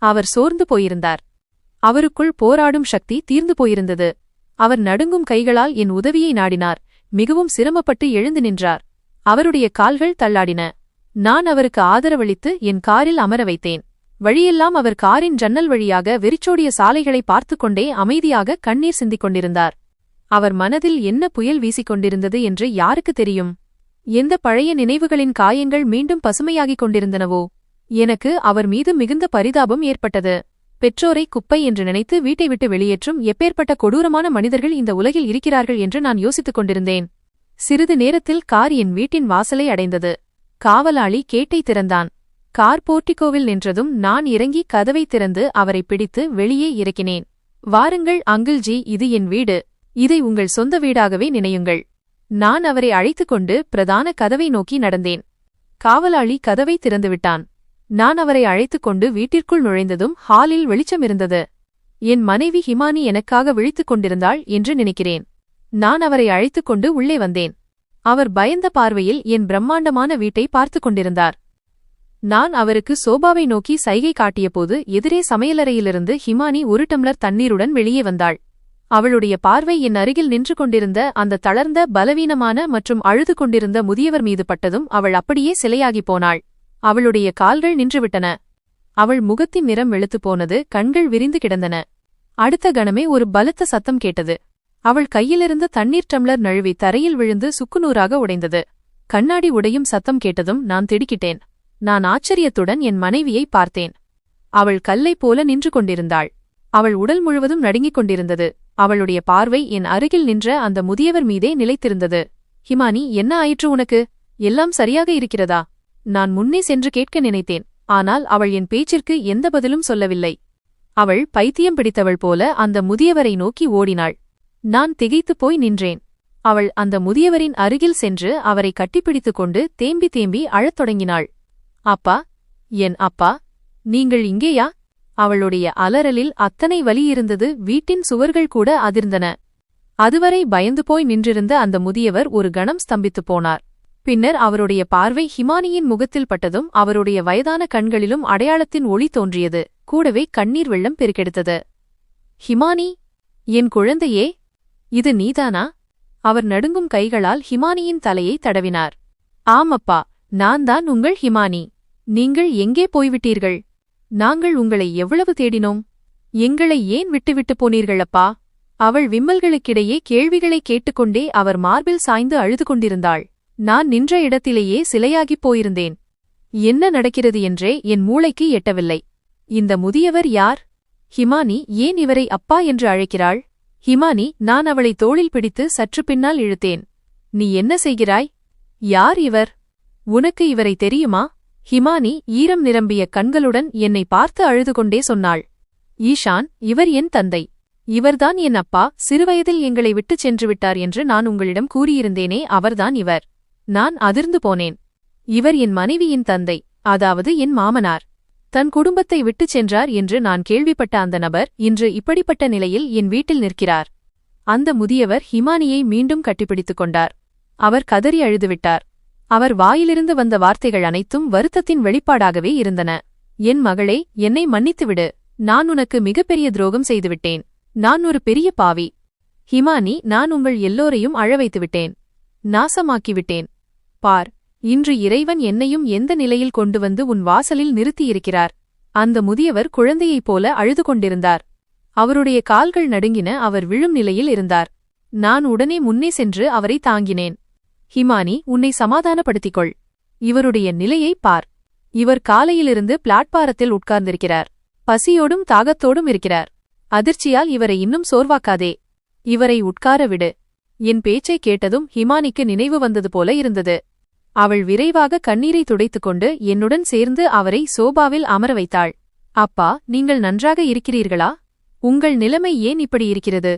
அவர் சோர்ந்து போயிருந்தார். அவருக்குள் போராடும் சக்தி தீர்ந்து போயிருந்தது. அவர் நடுங்கும் கைகளால் என் உதவியை நாடினார். மிகவும் சிரமப்பட்டு எழுந்து நின்றார். அவருடைய கால்கள் தள்ளாடின. நான் அவருக்கு ஆதரவளித்து என் காரில் அமர வைத்தேன். வழியெல்லாம் அவர் காரின் ஜன்னல் வழியாக வெறிச்சோடிய சாலைகளை பார்த்துக் கொண்டே அமைதியாக கண்ணீர் சிந்திக் கொண்டிருந்தார். அவர் மனதில் என்ன புயல் வீசிக்கொண்டிருந்தது என்று யாருக்கு தெரியும்? எந்த பழைய நினைவுகளின் காயங்கள் மீண்டும் பசுமையாகிக் கொண்டிருந்தனவோ? எனக்கு அவர் மீது மிகுந்த பரிதாபம் ஏற்பட்டது. பெற்றோரை குப்பை என்று நினைத்து வீட்டை விட்டு வெளியேற்றும் எப்பேற்பட்ட கொடூரமான மனிதர்கள் இந்த உலகில் இருக்கிறார்கள் என்று நான் யோசித்துக் கொண்டிருந்தேன். சிறிது நேரத்தில் கார் என் வீட்டின் வாசலை அடைந்தது. காவலாளி கேட்டை திறந்தான். கார் போர்ட்டிகோவில் நின்றதும் நான் இறங்கி கதவை திறந்து அவரை பிடித்து வெளியே இறக்கினேன். வாருங்கள் அங்கிள் ஜி, இது என் வீடு. இதை உங்கள் சொந்த வீடாகவே நினையுங்கள். நான் அவரை அழைத்துக் கொண்டு பிரதான கதவை நோக்கி நடந்தேன். காவலாளி கதவை திறந்துவிட்டான். நான் அவரை அழைத்துக் கொண்டு வீட்டிற்குள் நுழைந்ததும் ஹாலில் வெளிச்சம் இருந்தது. என் மனைவி ஹிமானி எனக்காக விழித்துக் கொண்டிருந்தாள் என்று நினைக்கிறேன். நான் அவரை அழைத்துக் கொண்டு உள்ளே வந்தேன். அவர் பயந்த பார்வையில் என் பிரம்மாண்டமான வீட்டை பார்த்துக் கொண்டிருந்தார். நான் அவருக்கு சோபாவை நோக்கி சைகை காட்டியபோது எதிரே சமையலறையிலிருந்து ஹிமானி 1 டம்ளர் தண்ணீருடன் வெளியே வந்தாள். அவளுடைய பார்வை என் அருகில் நின்று கொண்டிருந்த அந்த தளர்ந்த, பலவீனமான மற்றும் அழுது கொண்டிருந்த முதியவர் மீது பட்டதும் அவள் அப்படியே சிலையாகிப் போனாள். அவளுடைய கால்கள் நின்றுவிட்டன. அவள் முகத்தின் நிறம் வெளுத்துப் போனது. கண்கள் விரிந்து கிடந்தன. அடுத்த கணமே ஒரு பலத்த சத்தம் கேட்டது. அவள் கையிலிருந்த தண்ணீர் டம்ளர் நழுவி தரையில் விழுந்து சுக்குநூறாக உடைந்தது. கண்ணாடி உடையும் சத்தம் கேட்டதும் நான் திடுக்கிட்டேன். நான் ஆச்சரியத்துடன் என் மனைவியை பார்த்தேன். அவள் கல்லைப் போல நின்று கொண்டிருந்தாள். அவள் உடல் முழுவதும் நடுங்கிக் கொண்டிருந்தது. அவளுடைய பார்வை என் அருகில் நின்ற அந்த முதியவர் மீதே நிலைத்திருந்தது. ஹிமானி, என்ன ஆயிற்று உனக்கு எல்லாம் சரியாக இருக்கிறதா? நான் முன்னே சென்று கேட்க நினைத்தேன். ஆனால் அவள் என் பேச்சிற்கு எந்த பதிலும் சொல்லவில்லை. அவள் பைத்தியம் பிடித்தவள் போல அந்த முதியவரை நோக்கி ஓடினாள். நான் திகைத்துப் போய் நின்றேன். அவள் அந்த முதியவரின் அருகில் சென்று அவரை கட்டிப்பிடித்துக் கொண்டு தேம்பி தேம்பி அழத் தொடங்கினாள். அப்பா, என் அப்பா, நீங்கள் இங்கேயா? அவளுடைய அலறலில் அத்தனை வலியிருந்தது, வீட்டின் சுவர்கள் கூட அதிர்ந்தன. அதுவரை பயந்து போய் நின்றிருந்த அந்த முதியவர் ஒரு கணம் ஸ்தம்பித்துப் போனார். பின்னர் அவருடைய பார்வை ஹிமானியின் முகத்தில் பட்டதும் அவருடைய வயதான கண்களிலும் அடையாளத்தின் ஒளி தோன்றியது. கூடவே கண்ணீர் வெள்ளம் பெருக்கெடுத்தது. ஹிமானி, என் குழந்தையே, இது நீதானா? அவர் நடுங்கும் கைகளால் ஹிமானியின் தலையை தடவினார். ஆமப்பா, நான் தான் உங்கள் ஹிமானி. நீங்கள் எங்கே போய்விட்டீர்கள்? நாங்கள் உங்களை எவ்வளவு தேடினோம். எங்களை ஏன் விட்டுவிட்டு போனீர்கள் அப்பா? அவள் விம்மல்களுக்கிடையே கேள்விகளை கேட்டுக்கொண்டே அவர் மார்பில் சாய்ந்து அழுது கொண்டிருந்தாள். நான் நின்ற இடத்திலேயே சிலையாகிப் போயிருந்தேன். என்ன நடக்கிறது என்றே என் மூளைக்கு எட்டவில்லை. இந்த முதியவர் யார்? ஹிமானி ஏன் இவரை அப்பா என்று அழைக்கிறாள்? ஹிமானி, நான் அவளை தோளில் பிடித்து சற்று பின்னால் இழுத்தேன். நீ என்ன செய்கிறாய்? யார் இவர்? உனக்கு இவரை தெரியுமா? ஹிமானி ஈரம் நிரம்பிய கண்களுடன் என்னை பார்த்து அழுது கொண்டே சொன்னாள். ஈஷான், இவர் என் தந்தை. இவர்தான் என் அப்பா. சிறுவயதில் எங்களை விட்டுச் சென்று விட்டார் என்று நான் உங்களிடம் கூறியிருந்தேனே, அவர்தான் இவர். நான் அதிர்ந்து போனேன். இவர் என் மனைவியின் தந்தை, அதாவது என் மாமனார். தன் குடும்பத்தை விட்டுச் சென்றார் என்று நான் கேள்விப்பட்ட அந்த நபர் இன்று இப்படிப்பட்ட நிலையில் என் வீட்டில் நிற்கிறார். அந்த முதியவர் ஹிமானியை மீண்டும் கட்டிப்பிடித்துக் கொண்டார். அவர் கதறி அழுதுவிட்டார். அவர் வாயிலிருந்து வந்த வார்த்தைகள் அனைத்தும் வருத்தத்தின் வெளிப்பாடாகவே இருந்தன. என் மகளே, என்னை மன்னித்துவிடு. நான் உனக்கு மிகப்பெரிய துரோகம் செய்துவிட்டேன். நான் ஒரு பெரிய பாவி. ஹிமானி, நான் உங்கள் எல்லோரையும் அழவைத்துவிட்டேன். நாசமாக்கிவிட்டேன். பார், இன்று இறைவன் என்னையும் எந்த நிலையில் கொண்டு வந்து உன் வாசலில் நிறுத்தியிருக்கிறார். அந்த முதியவர் குழந்தையைப் போல அழுது கொண்டிருந்தார். அவருடைய கால்கள் நடுங்கின. அவர் விழும் நிலையில் இருந்தார். நான் உடனே முன்னே சென்று அவரை தாங்கினேன். ஹிமானி, உன்னை சமாதானப்படுத்திக்கொள். இவருடைய நிலையைப் பார். இவர் காலையிலிருந்து பிளாட்பாரத்தில் உட்கார்ந்திருக்கிறார். பசியோடும் தாகத்தோடும் இருக்கிறார். அதிர்ச்சியால் இவரை இன்னும் சோர்வாக்காதே. இவரை உட்கார விடு. என் பேச்சைக் கேட்டதும் ஹிமானிக்கு நினைவு வந்தது போல இருந்தது. அவள் விரைவாக கண்ணீரை துடைத்துக்கொண்டு என்னுடன் சேர்ந்து அவரை சோபாவில் அமர வைத்தாள். அப்பா, நீங்கள் நன்றாக இருக்கிறீர்களா? உங்கள் நிலைமை ஏன் இப்படி இருக்கிறது?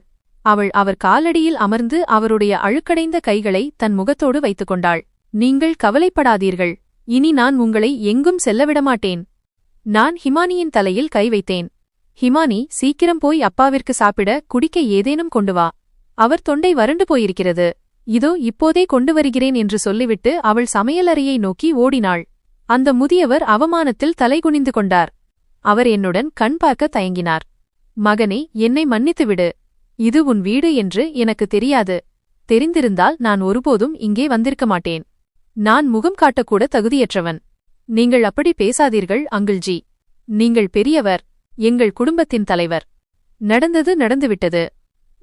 அவள் அவர் காலடியில் அமர்ந்து அவருடைய அழுக்கடைந்த கைகளை தன் முகத்தோடு வைத்துக் கொண்டாள். நீங்கள் கவலைப்படாதீர்கள். இனி நான் உங்களை எங்கும் செல்லவிடமாட்டேன். நான் ஹிமானியின் தலையில் கை வைத்தேன். ஹிமானி, சீக்கிரம் போய் அப்பாவிற்கு சாப்பிட குடிக்க ஏதேனும் கொண்டு வா. அவர் தொண்டை வறண்டு போயிருக்கிறது. இதோ இப்போதே கொண்டு வருகிறேன் என்று சொல்லிவிட்டு அவள் சமையலறையை நோக்கி ஓடினாள். அந்த முதியவர் அவமானத்தில் தலைகுனிந்து கொண்டார். அவர் என்னுடன் கண் பார்க்க தயங்கினார். மகனே, என்னை மன்னித்துவிடு. இது உன் வீடு என்று எனக்கு தெரியாது. தெரிந்திருந்தால் நான் ஒருபோதும் இங்கே வந்திருக்க மாட்டேன். நான் முகம் காட்டக்கூட தகுதியற்றவன். நீங்கள் அப்படி பேசாதீர்கள் அங்கிள்ஜி. நீங்கள் பெரியவர், எங்கள் குடும்பத்தின் தலைவர். நடந்தது நடந்துவிட்டது.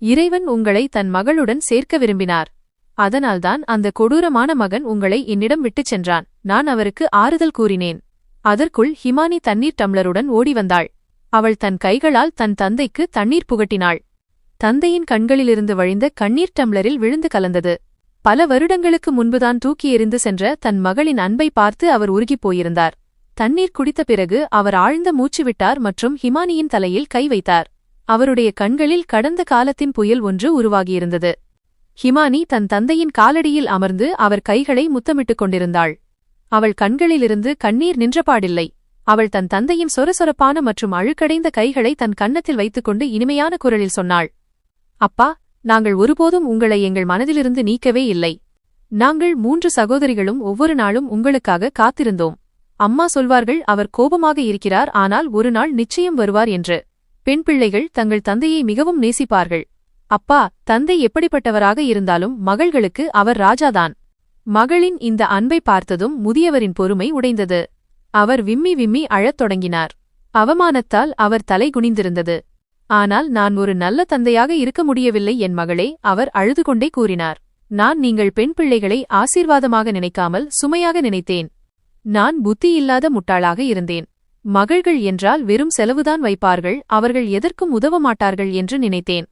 இறைவன் உங்களை தன் மகளுடன் சேர்க்க விரும்பினார். அதனால்தான் அந்த கொடூரமான மகன் உங்களை என்னிடம் விட்டுச் சென்றான். நான் அவருக்கு ஆறுதல் கூறினேன். அதற்குள் ஹிமானி தண்ணீர் டம்ளருடன் ஓடி வந்தாள். அவள் தன் கைகளால் தன் தந்தைக்கு தண்ணீர் புகட்டினாள். தந்தையின் கண்களிலிருந்து வழிந்த கண்ணீர் டம்ளரில் விழுந்து கலந்தது. பல வருடங்களுக்கு முன்புதான் தூக்கி எறிந்து சென்ற தன் மகளின் அன்பை பார்த்து அவர் உருகிப் போயிருந்தார். தண்ணீர் குடித்த பிறகு அவர் ஆழ்ந்த மூச்சு விட்டார் மற்றும் ஹிமானியின் தலையில் கை வைத்தார். அவருடைய கண்களில் கடந்த காலத்தின் புயல் ஒன்று உருவாகியிருந்தது. ஹிமானி தன் தந்தையின் காலடியில் அமர்ந்து அவர் கைகளை முத்தமிட்டுக் கொண்டிருந்தாள். அவள் கண்களிலிருந்து கண்ணீர் நின்றபாடில்லை. அவள் தன் தந்தையின் சொரசொரப்பான மற்றும் அழுக்கடைந்த கைகளை தன் கன்னத்தில் வைத்துக்கொண்டு இனிமையான குரலில் சொன்னாள். அப்பா, நாங்கள் ஒருபோதும் உங்களை எங்கள் மனதிலிருந்து நீக்கவே இல்லை. நாங்கள் 3 சகோதரிகளும் ஒவ்வொரு நாளும் உங்களுக்காக காத்திருந்தோம். அம்மா சொல்வார்கள், அவர் கோபமாக இருக்கிறார், ஆனால் ஒரு நாள் நிச்சயம் வருவார் என்று. பெண் பிள்ளைகள் தங்கள் தந்தையை மிகவும் நேசிப்பார்கள். அப்பா, தந்தை எப்படிப்பட்டவராக இருந்தாலும் மகள்களுக்கு அவர் ராஜாதான். மகளின் இந்த அன்பை பார்த்ததும் முதியவரின் பொறுமை உடைந்தது. அவர் விம்மி விம்மி அழத் தொடங்கினார். அவமானத்தால் அவர் தலை குனிந்திருந்தது. ஆனால் நான் ஒரு நல்ல தந்தையாக இருக்க முடியவில்லை என் மகளே, அவர் அழுது கொண்டே கூறினார். நான் நீங்கள் பெண் பிள்ளைகளை ஆசீர்வாதமாக நினைக்காமல் சுமையாக நினைத்தேன். நான் புத்தியில்லாத முட்டாளாக இருந்தேன். மகள்கள் என்றால் வெறும் செலவுதான் வைப்பார்கள், அவர்கள் எதற்கும் உதவ மாட்டார்கள் என்று நினைத்தேன்.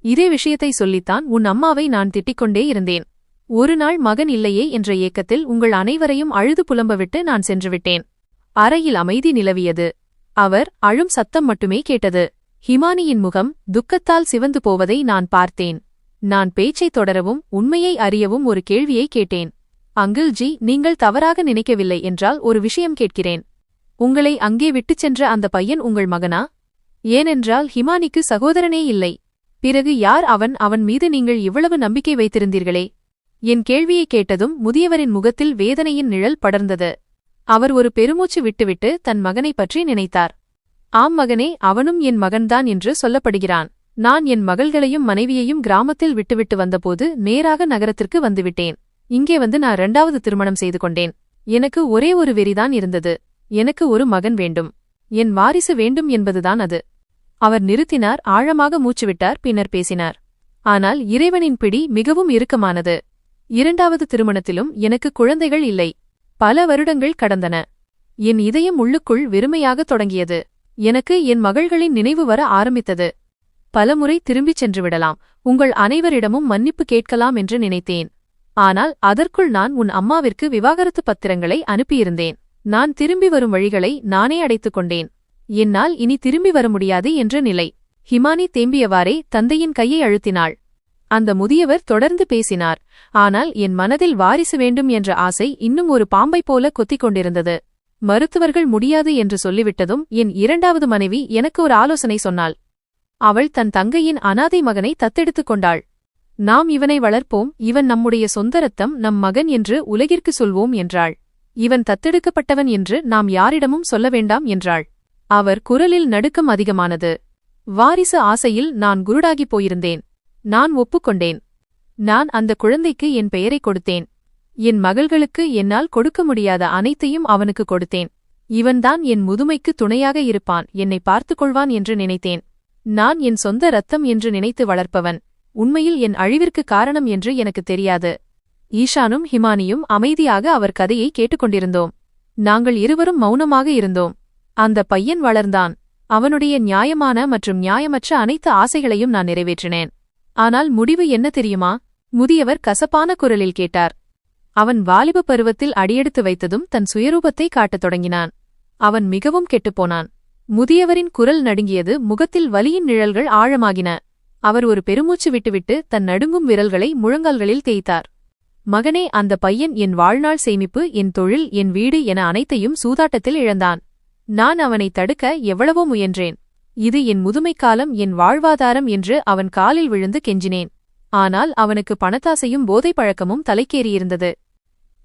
இதே விஷயத்தை சொல்லித்தான் உன் அம்மாவை நான் திட்டிக்கொண்டே இருந்தேன். ஒருநாள் மகன் இல்லையே என்ற ஏக்கத்தில் உங்கள் அனைவரையும் அழுது புலம்பவிட்டு நான் சென்றுவிட்டேன். அறையில் அமைதி நிலவியது. அவர் அழும் சத்தம் மட்டுமே கேட்டது. ஹிமானியின் முகம் துக்கத்தால் சிவந்து போவதை நான் பார்த்தேன். நான் பேச்சைத் தொடரவும் உண்மையை அறியவும் ஒரு கேள்வியை கேட்டேன். அங்கிள்ஜி, நீங்கள் தவறாக நினைக்கவில்லை என்றால் ஒரு விஷயம் கேட்கிறேன். உங்களை அங்கே விட்டுச் சென்ற அந்த பையன் உங்கள் மகனா? ஏனென்றால் ஹிமானிக்கு சகோதரனே இல்லை. பிறகு யார் அவன்? அவன் மீது நீங்கள் இவ்வளவு நம்பிக்கை வைத்திருந்தீர்களே. என் கேள்வியைக் கேட்டதும் முதியவரின் முகத்தில் வேதனையின் நிழல் படர்ந்தது. அவர் ஒரு பெருமூச்சு விட்டுவிட்டு தன் மகனைப் பற்றி நினைத்தார். ஆம் மகனே, அவனும் என் மகன்தான் என்று சொல்லப்படுகிறான். நான் என் மகள்களையும் மனைவியையும் கிராமத்தில் விட்டுவிட்டு வந்தபோது நேராக நகரத்திற்கு வந்துவிட்டேன். இங்கே வந்து நான் 2வது திருமணம் செய்து கொண்டேன். எனக்கு ஒரே ஒரு வெறிதான் இருந்தது. எனக்கு ஒரு மகன் வேண்டும். என் வாரிசு வேண்டும் என்பதுதான் அது. அவர் நிறுத்தினார், ஆழமாக மூச்சுவிட்டார், பின்னர் பேசினார். ஆனால் இறைவனின் பிடி மிகவும் இறுக்கமானது. 2வது திருமணத்திலும் எனக்கு குழந்தைகள் இல்லை. பல வருடங்கள் கடந்தன. என் இதயம் உள்ளுக்குள் வெறுமையாகத் தொடங்கியது. எனக்கு என் மகள்களின் நினைவு வர ஆரம்பித்தது. பலமுறை திரும்பிச் சென்றுவிடலாம், உங்கள் அனைவரிடமும் மன்னிப்பு கேட்கலாம் என்று நினைத்தேன். ஆனால் அதற்குள் நான் உன் அம்மாவிற்கு விவாகரத்து பத்திரங்களை அனுப்பியிருந்தேன். நான் திரும்பி வரும் வழிகளை நானே அடைத்துக் கொண்டேன். என்னால் இனி திரும்பி வர முடியாது என்ற நிலை. ஹிமானி தேம்பியவாறே தந்தையின் கையை அழுத்தினாள். அந்த முதியவர் தொடர்ந்து பேசினார். ஆனால் என் மனதில் வாரிசு வேண்டும் என்ற ஆசை இன்னும் ஒரு பாம்பைப் போல கொத்திக் கொண்டிருந்தது. மருத்துவர்கள் முடியாது என்று சொல்லிவிட்டதும் என் 2வது மனைவி எனக்கு ஒரு ஆலோசனை சொன்னாள். அவள் தன் தங்கையின் அனாதை மகனை தத்தெடுத்துக் கொண்டாள். நாம் இவனை வளர்ப்போம், இவன் நம்முடைய சொந்த ரத்தம், நம் மகன் என்று உலகிற்கு சொல்வோம் என்றாள். இவன் தத்தெடுக்கப்பட்டவன் என்று நாம் யாரிடமும் சொல்ல வேண்டாம் என்றாள். அவர் குரலில் நடுக்கம் அதிகமானது. வாரிசு ஆசையில் நான் குருடாகிப் போயிருந்தேன். நான் ஒப்புக்கொண்டேன். நான் அந்த குழந்தைக்கு என் பெயரைக் கொடுத்தேன். என் மகள்களுக்கு என்னால் கொடுக்க முடியாத அனைத்தையும் அவனுக்கு கொடுத்தேன். இவன்தான் என் முதுமைக்கு துணையாக இருப்பான், என்னை பார்த்துக்கொள்வான் என்று நினைத்தேன். நான் என் சொந்த ரத்தம் என்று நினைத்து வளர்ப்பவன் உண்மையில் என் அழிவிற்கு காரணம் என்று எனக்கு தெரியாது. ஈஷானும் ஹிமானியும் அமைதியாக அவர் கதையை கேட்டுக்கொண்டிருந்தோம். நாங்கள் இருவரும் மௌனமாக இருந்தோம். அந்த பையன் வளர்ந்தான். அவனுடைய நியாயமான மற்றும் நியாயமற்ற அனைத்து ஆசைகளையும் நான் நிறைவேற்றினேன். ஆனால் முடிவு என்ன தெரியுமா? முதியவர் கசப்பான குரலில் கேட்டார். அவன் வாலிப பருவத்தில் அடியெடுத்து வைத்ததும் தன் சுயரூபத்தை காட்டத் தொடங்கினான். அவன் மிகவும் கெட்டுப்போனான். முதியவரின் குரல் நடுங்கியது. முகத்தில் வலியின் நிழல்கள் ஆழமாகின. அவர் ஒரு பெருமூச்சு விட்டுவிட்டு தன் நடுங்கும் விரல்களை முழங்கால்களில் தேய்த்தார். மகனே, அந்த பையன் என் வாழ்நாள் சேமிப்பு, என் தொழில், என் வீடு என அனைத்தையும் சூதாட்டத்தில் இழந்தான். நான் அவனை தடுக்க எவ்வளவோ முயன்றேன். இது என் முதுமைக்காலம், என் வாழ்வாதாரம் என்று அவன் காலில் விழுந்து கெஞ்சினேன். ஆனால் அவனுக்கு பணத்தாசையும் போதைப் பழக்கமும் தலைக்கேறியிருந்தது.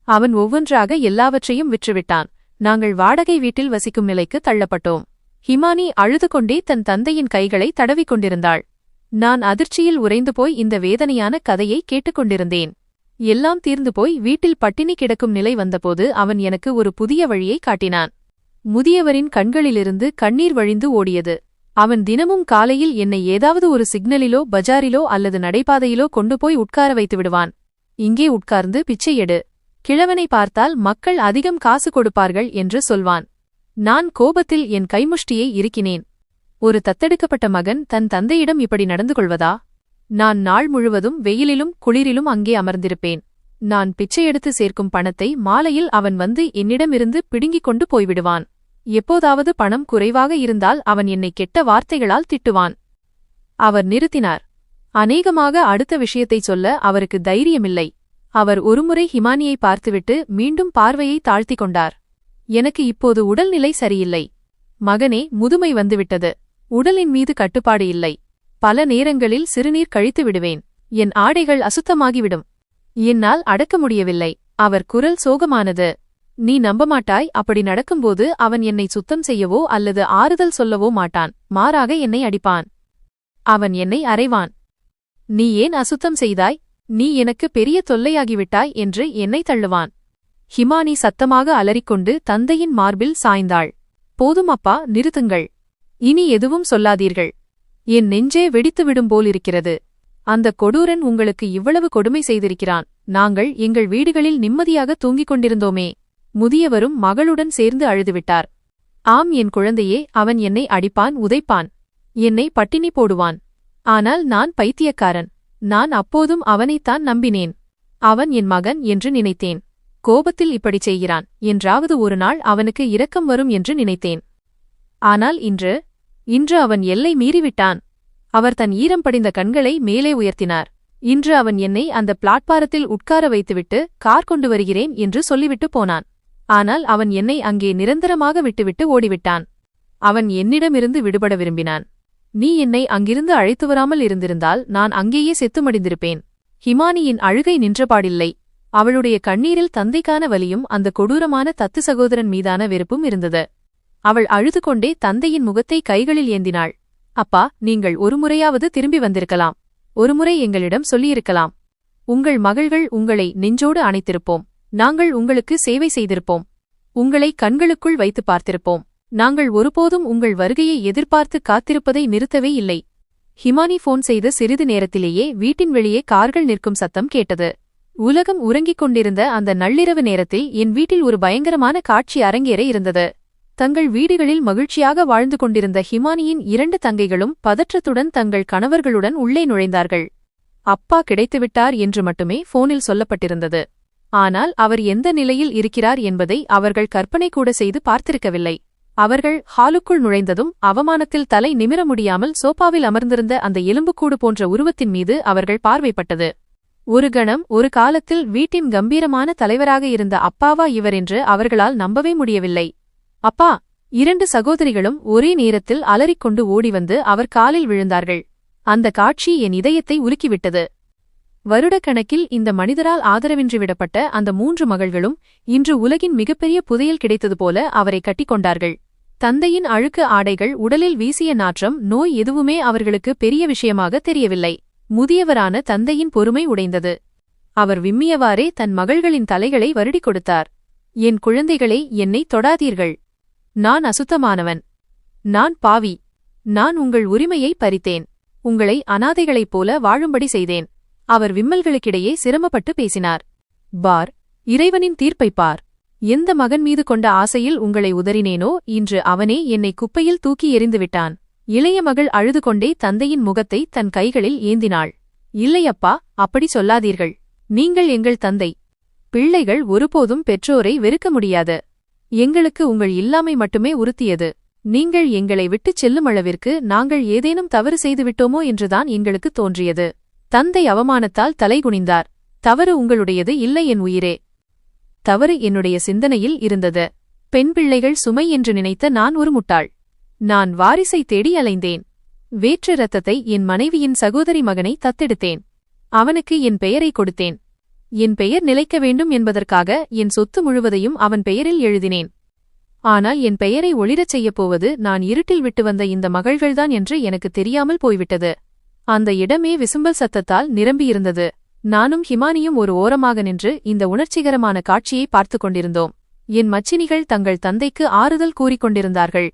அவன் ஒவ்வொன்றாக எல்லாவற்றையும் விற்றுவிட்டான். நாங்கள் வாடகை வீட்டில் வசிக்கும் நிலைக்கு தள்ளப்பட்டோம். ஹிமானி அழுது கொண்டே தன் தந்தையின் கைகளை தடவிக் கொண்டிருந்தாள். நான் அதிர்ச்சியில் உறைந்து போய் இந்த வேதனையான கதையை கேட்டுக்கொண்டிருந்தேன். எல்லாம் தீர்ந்து போய் வீட்டில் பட்டினி கிடக்கும் நிலை வந்தபோது அவன் எனக்கு ஒரு புதிய வழியை காட்டினான். முதியவரின் கண்களிலிருந்து கண்ணீர் வழிந்து ஓடியது. அவன் தினமும் காலையில் என்னை ஏதாவது ஒரு சிக்னலிலோ பஜாரிலோ அல்லது நடைபாதையிலோ கொண்டு போய் உட்கார வைத்து விடுவான். இங்கே உட்கார்ந்து பிச்சை எடு, கிழவனை பார்த்தால் மக்கள் அதிகம் காசு கொடுப்பார்கள் என்று சொல்வான். நான் கோபத்தில் என் கைமுஷ்டியை இறுக்கினேன். ஒரு தத்தெடுக்கப்பட்ட மகன் தன் தந்தையிடம் இப்படி நடந்து கொள்வதா? நான் நாள் முழுவதும் வெயிலிலும் குளிரிலும் அங்கே அமர்ந்திருப்பேன். நான் பிச்சையெடுத்து சேர்க்கும் பணத்தை மாலையில் அவன் வந்து என்னிடமிருந்து பிடுங்கிக் கொண்டு போய்விடுவான். எப்போதாவது பணம் குறைவாக இருந்தால் அவன் என்னை கெட்ட வார்த்தைகளால் திட்டுவான். அவர் நிறுத்தினார். அநேகமாக அடுத்த விஷயத்தைச் சொல்ல அவருக்கு தைரியமில்லை. அவர் ஒருமுறை ஹிமானியை பார்த்துவிட்டு மீண்டும் பார்வையை தாழ்த்திக் கொண்டார். எனக்கு இப்போது உடல்நிலை சரியில்லை. மகனே, முதுமை வந்துவிட்டது. உடலின் மீது கட்டுப்பாடு இல்லை. பல நேரங்களில் சிறுநீர் கழித்து விடுவேன். என் ஆடைகள் அசுத்தமாகிவிடும். என்னால் அடக்க முடியவில்லை. அவர் குரல் சோகமானது. நீ நம்பமாட்டாய், அப்படி நடக்கும்போது அவன் என்னை சுத்தம் செய்யவோ அல்லது ஆறுதல் சொல்லவோ மாட்டான். மாறாக என்னை அடிப்பான். அவன் என்னை அறைவான். நீ ஏன் அசுத்தம் செய்தாய்? நீ எனக்கு பெரிய தொல்லையாகிவிட்டாய் என்று என்னை தள்ளுவான். ஹிமானி சத்தமாக அலறிக்கொண்டு தந்தையின் மார்பில் சாய்ந்தாள். போதும் அப்பா, நிறுத்துங்கள். இனி எதுவும் சொல்லாதீர்கள். என் நெஞ்சே வெடித்துவிடும் போலிருக்கிறது. அந்த கொடூரன் உங்களுக்கு இவ்வளவு கொடுமை செய்திருக்கிறான். நாங்கள் எங்கள் வீடுகளில் நிம்மதியாக தூங்கிக் கொண்டிருந்தோமே. முதியவரும் மகளுடன் சேர்ந்து அழுதுவிட்டார். ஆம் என் குழந்தையே, அவன் என்னை அடிப்பான், உதைப்பான். என்னை பட்டினி போடுவான். ஆனால் நான் பைத்தியக்காரன். நான் அப்போதும் அவனைத்தான் நம்பினேன். அவன் என் மகன் என்று நினைத்தேன். கோபத்தில் இப்படிச் செய்கிறான் என்றாவது ஒரு நாள் அவனுக்கு இரக்கம் வரும் என்று நினைத்தேன். ஆனால் இன்று அவன் எல்லை மீறிவிட்டான். அவர் தன் ஈரம் படிந்த கண்களை மேலே உயர்த்தினார். இன்று அவன் என்னை அந்த பிளாட்பாரத்தில் உட்கார வைத்துவிட்டு கார் கொண்டு வருகிறேன் என்று சொல்லிவிட்டு போனான். ஆனால் அவன் என்னை அங்கே நிரந்தரமாக விட்டுவிட்டு ஓடிவிட்டான். அவன் என்னிடமிருந்து விடுபட விரும்பினான். நீ என்னை அங்கிருந்து அழைத்து வராமல் இருந்திருந்தால் நான் அங்கேயே செத்து மடிந்திருப்பேன். ஹிமானியின் அழுகை நின்றபாடில்லை. அவளுடைய கண்ணீரில் தந்தைக்கான வலியும் அந்த கொடூரமான தத்து சகோதரன் மீதான வெறுப்பும் இருந்தது. அவள் அழுது கொண்டே தந்தையின் முகத்தை கைகளில் ஏந்தினாள். அப்பா, நீங்கள் ஒருமுறையாவது திரும்பி வந்திருக்கலாம். ஒருமுறை எங்களிடம் சொல்லியிருக்கலாம். உங்கள் மகள்கள் உங்களை நெஞ்சோடு அணைத்திருப்போம். நாங்கள் உங்களுக்கு சேவை செய்திருப்போம். உங்களை கண்களுக்குள் வைத்து பார்த்திருப்போம். நாங்கள் ஒருபோதும் உங்கள் வருகையை எதிர்பார்த்து காத்திருப்பதை நிறுத்தவே இல்லை. ஹிமானி போன் செய்த சிறிது நேரத்திலேயே வீட்டின் வெளியே கார்கள் நிற்கும் சத்தம் கேட்டது. உலகம் உறங்கிக் கொண்டிருந்த அந்த நள்ளிரவு நேரத்தில் என் வீட்டில் ஒரு பயங்கரமான காட்சி அரங்கேற இருந்தது. தங்கள் வீடுகளில் மகிழ்ச்சியாக வாழ்ந்து கொண்டிருந்த ஹிமானியின் 2 தங்கைகளும் பதற்றத்துடன் தங்கள் கணவர்களுடன் உள்ளே நுழைந்தார்கள். அப்பா கிடைத்துவிட்டார் என்று மட்டுமே போனில் சொல்லப்பட்டிருந்தது. ஆனால் அவர் எந்த நிலையில் இருக்கிறார் என்பதை அவர்கள் கற்பனை கூட செய்து பார்த்திருக்கவில்லை. அவர்கள் ஹாலுக்குள் நுழைந்ததும் அவமானத்தில் தலை நிமிர முடியாமல் சோபாவில் அமர்ந்திருந்த அந்த எலும்புக்கூடு போன்ற உருவத்தின் மீது அவர்கள் பார்வைப்பட்டது. ஒரு கணம், ஒரு காலத்தில் வீட்டின் கம்பீரமான தலைவராக இருந்த அப்பாவா இவர் என்று அவர்களால் நம்பவே முடியவில்லை. அப்பா! 2 சகோதரிகளும் ஒரே நேரத்தில் அலறிக்கொண்டு ஓடிவந்து அவர் காலில் விழுந்தார்கள். அந்த காட்சி என் இதயத்தை உலுக்கிவிட்டது. வருடக்கணக்கில் இந்த மனிதரால் ஆதரவின்றி விடப்பட்ட அந்த 3 மகள்களும் இன்று உலகின் மிகப்பெரிய புதையல் கிடைத்தது போல அவரை கட்டிக்கொண்டார்கள். தந்தையின் அழுக்கு ஆடைகள், உடலில் வீசிய நாற்றம், நோய் எதுவுமே அவர்களுக்கு பெரிய விஷயமாக தெரியவில்லை. முதியவரான தந்தையின் பொறுமை உடைந்தது. அவர் விம்மியவாறே தன் மகள்களின் தலைகளை வருடிக் கொடுத்தார். என் குழந்தைகளை, என்னை தொடாதீர்கள். நான் அசுத்தமானவன். நான் பாவி. நான் உங்கள் உரிமையை பறித்தேன். உங்களை அனாதைகளைப் போல வாழும்படி செய்தேன். அவர் விம்மல்களுக்கிடையே சிரமப்பட்டு பேசினார். பார், இறைவனின் தீர்ப்பைப் பார். எந்த மகன் மீது கொண்ட ஆசையில் உங்களை உதறினேனோ இன்று அவனே என்னை குப்பையில் தூக்கி எறிந்துவிட்டான். இளைய மகள் அழுது கொண்டே தந்தையின் முகத்தை தன் கைகளில் ஏந்தினாள். இல்லையப்பா, அப்படி சொல்லாதீர்கள். நீங்கள் எங்கள் தந்தை. பிள்ளைகள் ஒருபோதும் பெற்றோரை வெறுக்க முடியாது. எங்களுக்கு உங்கள் இல்லாமை மட்டுமே உறுத்தியது. நீங்கள் எங்களை விட்டுச் செல்லும் அளவிற்கு நாங்கள் ஏதேனும் தவறு செய்துவிட்டோமோ என்றுதான் எங்களுக்கு தோன்றியது. தந்தை அவமானத்தால் தலைகுனிந்தார். தவறு உங்களுடையது இல்லை என் உயிரே. தவறு என்னுடைய சிந்தனையில் இருந்தது. பெண் பிள்ளைகள் சுமை என்று நினைத்த நான் ஒரு முட்டாள். நான் வாரிசை தேடி அலைந்தேன். வேற்று இரத்தத்தை என் மனைவியின் சகோதரி மகனை தத்தெடுத்தேன். அவனுக்கு என் பெயரை கொடுத்தேன். என் பெயர் நிலைக்க வேண்டும் என்பதற்காக என் சொத்து முழுவதையும் அவன் பெயரில் எழுதினேன். ஆனால் என் பெயரை ஒளிரச் செய்யப்போவது நான் இருட்டில் விட்டு வந்த இந்த மகள்கள்தான் என்று எனக்கு தெரியாமல் போய்விட்டது. அந்த இடமே விசும்பல் சத்தத்தால் நிரம்பியிருந்தது. நானும் ஹிமானியும் ஒரு ஓரமாக நின்று இந்த உணர்ச்சிகரமான காட்சியை பார்த்து கொண்டிருந்தோம். என் மச்சினிகள் தங்கள் தந்தைக்கு ஆறுதல் கூறிக்கொண்டிருந்தார்கள்.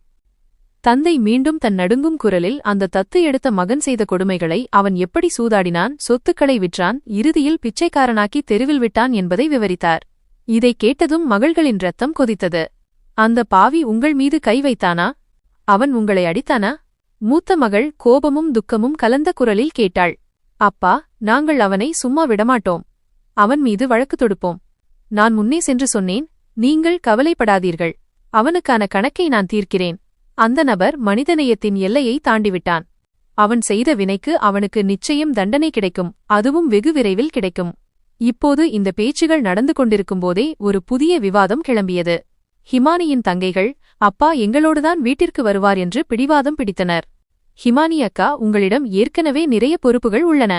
தந்தை மீண்டும் தன் நடுங்கும் குரலில் அந்த தத்து எடுத்த மகன் செய்த கொடுமைகளை, அவன் எப்படி சூதாடினான், சொத்துக்களை விற்றான், இறுதியில் பிச்சைக்காரனாக்கி தெருவில் விட்டான் என்பதை விவரித்தார். இதைக் கேட்டதும் மகள்களின் இரத்தம் கொதித்தது. அந்த பாவி உங்கள் மீது கை வைத்தானா? அவன் உங்களை அடித்தானா? மூத்த மகள் கோபமும் துக்கமும் கலந்த குரலில் கேட்டாள். அப்பா, நாங்கள் அவனை சும்மா விடமாட்டோம். அவன் மீது வழக்கு தொடுப்போம். நான் முன்னே சென்று சொன்னேன், நீங்கள் கவலைப்படாதீர்கள். அவனுக்கான கணக்கை நான் தீர்க்கிறேன். அந்த நபர் மனிதநேயத்தின் எல்லையை தாண்டிவிட்டான். அவன் செய்த வினைக்கு அவனுக்கு நிச்சயம் தண்டனை கிடைக்கும். அதுவும் வெகு விரைவில் கிடைக்கும். இப்போது இந்த பேச்சுகள் நடந்து கொண்டிருக்கும்போதே ஒரு புதிய விவாதம் கிளம்பியது. ஹிமானியின் தங்கைகள், அப்பா எங்களோடுதான் வீட்டிற்கு வருவார் என்று பிடிவாதம் பிடித்தனர். ஹிமானி அக்கா, உங்களிடம் ஏற்கனவே நிறைய பொறுப்புகள் உள்ளன.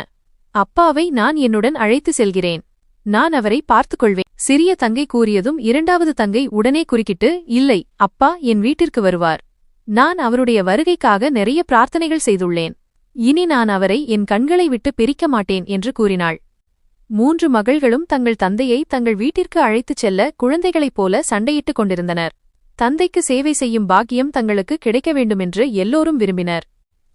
அப்பாவை நான் என்னுடன் அழைத்து செல்கிறேன். நான் அவரை பார்த்துக்கொள்வேன். சிறிய தங்கை கூறியதும் 2வது தங்கை உடனே குறுக்கிட்டு, இல்லை, அப்பா என் வீட்டிற்கு வருவார். நான் அவருடைய வருகைக்காக நிறைய பிரார்த்தனைகள் செய்துள்ளேன். இனி நான் அவரை என் கண்களை விட்டு பிரிக்க மாட்டேன் என்று கூறினாள். 3 மகள்களும் தங்கள் தந்தையை தங்கள் வீட்டிற்கு அழைத்துச் செல்ல குழந்தைகளைப் போல சண்டையிட்டுக் கொண்டிருந்தனர். தந்தைக்கு சேவை செய்யும் பாக்கியம் தங்களுக்கு கிடைக்க வேண்டுமென்று எல்லோரும் விரும்பினர்.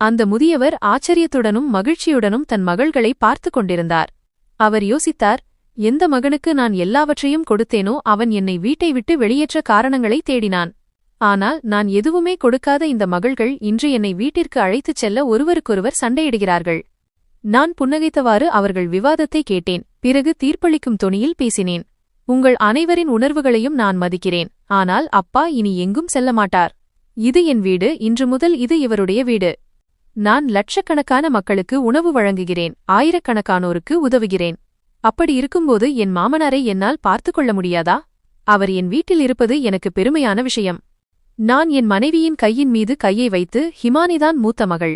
அந்த முதியவர் ஆச்சரியத்துடனும் மகிழ்ச்சியுடனும் தன் மகள்களை பார்த்து கொண்டிருந்தார். அவர் யோசித்தார், எந்த மகனுக்கு நான் எல்லாவற்றையும் கொடுத்தேனோ அவன் என்னை வீட்டை விட்டு வெளியேற்ற காரணங்களை தேடினான். ஆனால் நான் எதுவுமே கொடுக்காத இந்த மகள்கள் இன்று என்னை வீட்டிற்கு அழைத்துச் செல்ல ஒருவருக்கொருவர் சண்டையிடுகிறார்கள். நான் புன்னகைத்தவாறு அவர்கள் விவாதத்தை கேட்டேன். பிறகு தீர்ப்பளிக்கும் தொனியில் பேசினேன். உங்கள் அனைவரின் உணர்வுகளையும் நான் மதிக்கிறேன். ஆனால் அப்பா இனி எங்கும் செல்ல மாட்டார். இது என் வீடு. இன்று முதல் இது இவருடைய வீடு. நான் லட்சக்கணக்கான மக்களுக்கு உணவு வழங்குகிறேன். ஆயிரக்கணக்கானோருக்கு உதவுகிறேன். அப்படி இருக்கும்போது என் மாமனாரை என்னால் பார்த்துக்கொள்ள முடியாதா? அவர் என் வீட்டில் இருப்பது எனக்கு பெருமையான விஷயம். நான் என் மனைவியின் கையின் மீது கையை வைத்து, ஹிமானிதான் மூத்த மகள்.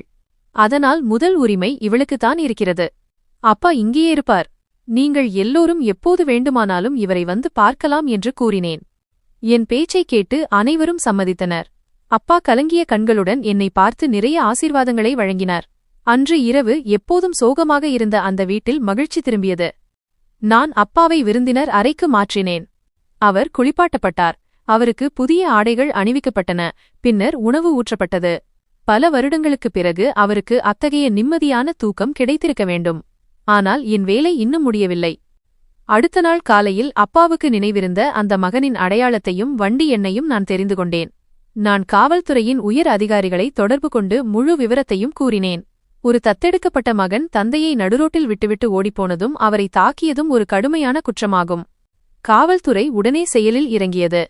அதனால் முதல் உரிமை இவளுக்குத்தான் இருக்கிறது. அப்பா இங்கேயே இருப்பார். நீங்கள் எல்லோரும் எப்போது வேண்டுமானாலும் இவரை வந்து பார்க்கலாம் என்று கூறினேன். என் பேச்சைக் கேட்டு அனைவரும் சம்மதித்தனர். அப்பா கலங்கிய கண்களுடன் என்னை பார்த்து நிறைய ஆசீர்வாதங்களை வழங்கினார். அன்று இரவு எப்போதும் சோகமாக இருந்த அந்த வீட்டில் மகிழ்ச்சி திரும்பியது. நான் அப்பாவை விருந்தினர் அறைக்கு மாற்றினேன். அவர் குளிப்பாட்டப்பட்டார். அவருக்கு புதிய ஆடைகள் அணிவிக்கப்பட்டன. பின்னர் உணவு ஊற்றப்பட்டது. பல வருடங்களுக்குப் பிறகு அவருக்கு அத்தகைய நிம்மதியான தூக்கம் கிடைத்திருக்க வேண்டும். ஆனால் என் வேலை இன்னும் முடியவில்லை. அடுத்த நாள் காலையில் அப்பாவுக்கு நினைவிருந்த அந்த மகனின் அடையாளத்தையும் வண்டி எண்ணையும் நான் தெரிந்து கொண்டேன். நான் காவல்துறையின் உயர் அதிகாரிகளை தொடர்பு கொண்டு முழு விவரத்தையும் கூறினேன். ஒரு தத்தெடுக்கப்பட்ட மகன் தந்தையை நடுரோட்டில் விட்டுவிட்டு ஓடிப்போனதும் அவரை தாக்கியதும் ஒரு கடுமையான குற்றமாகும். காவல்துறை உடனே செயலில் இறங்கியது.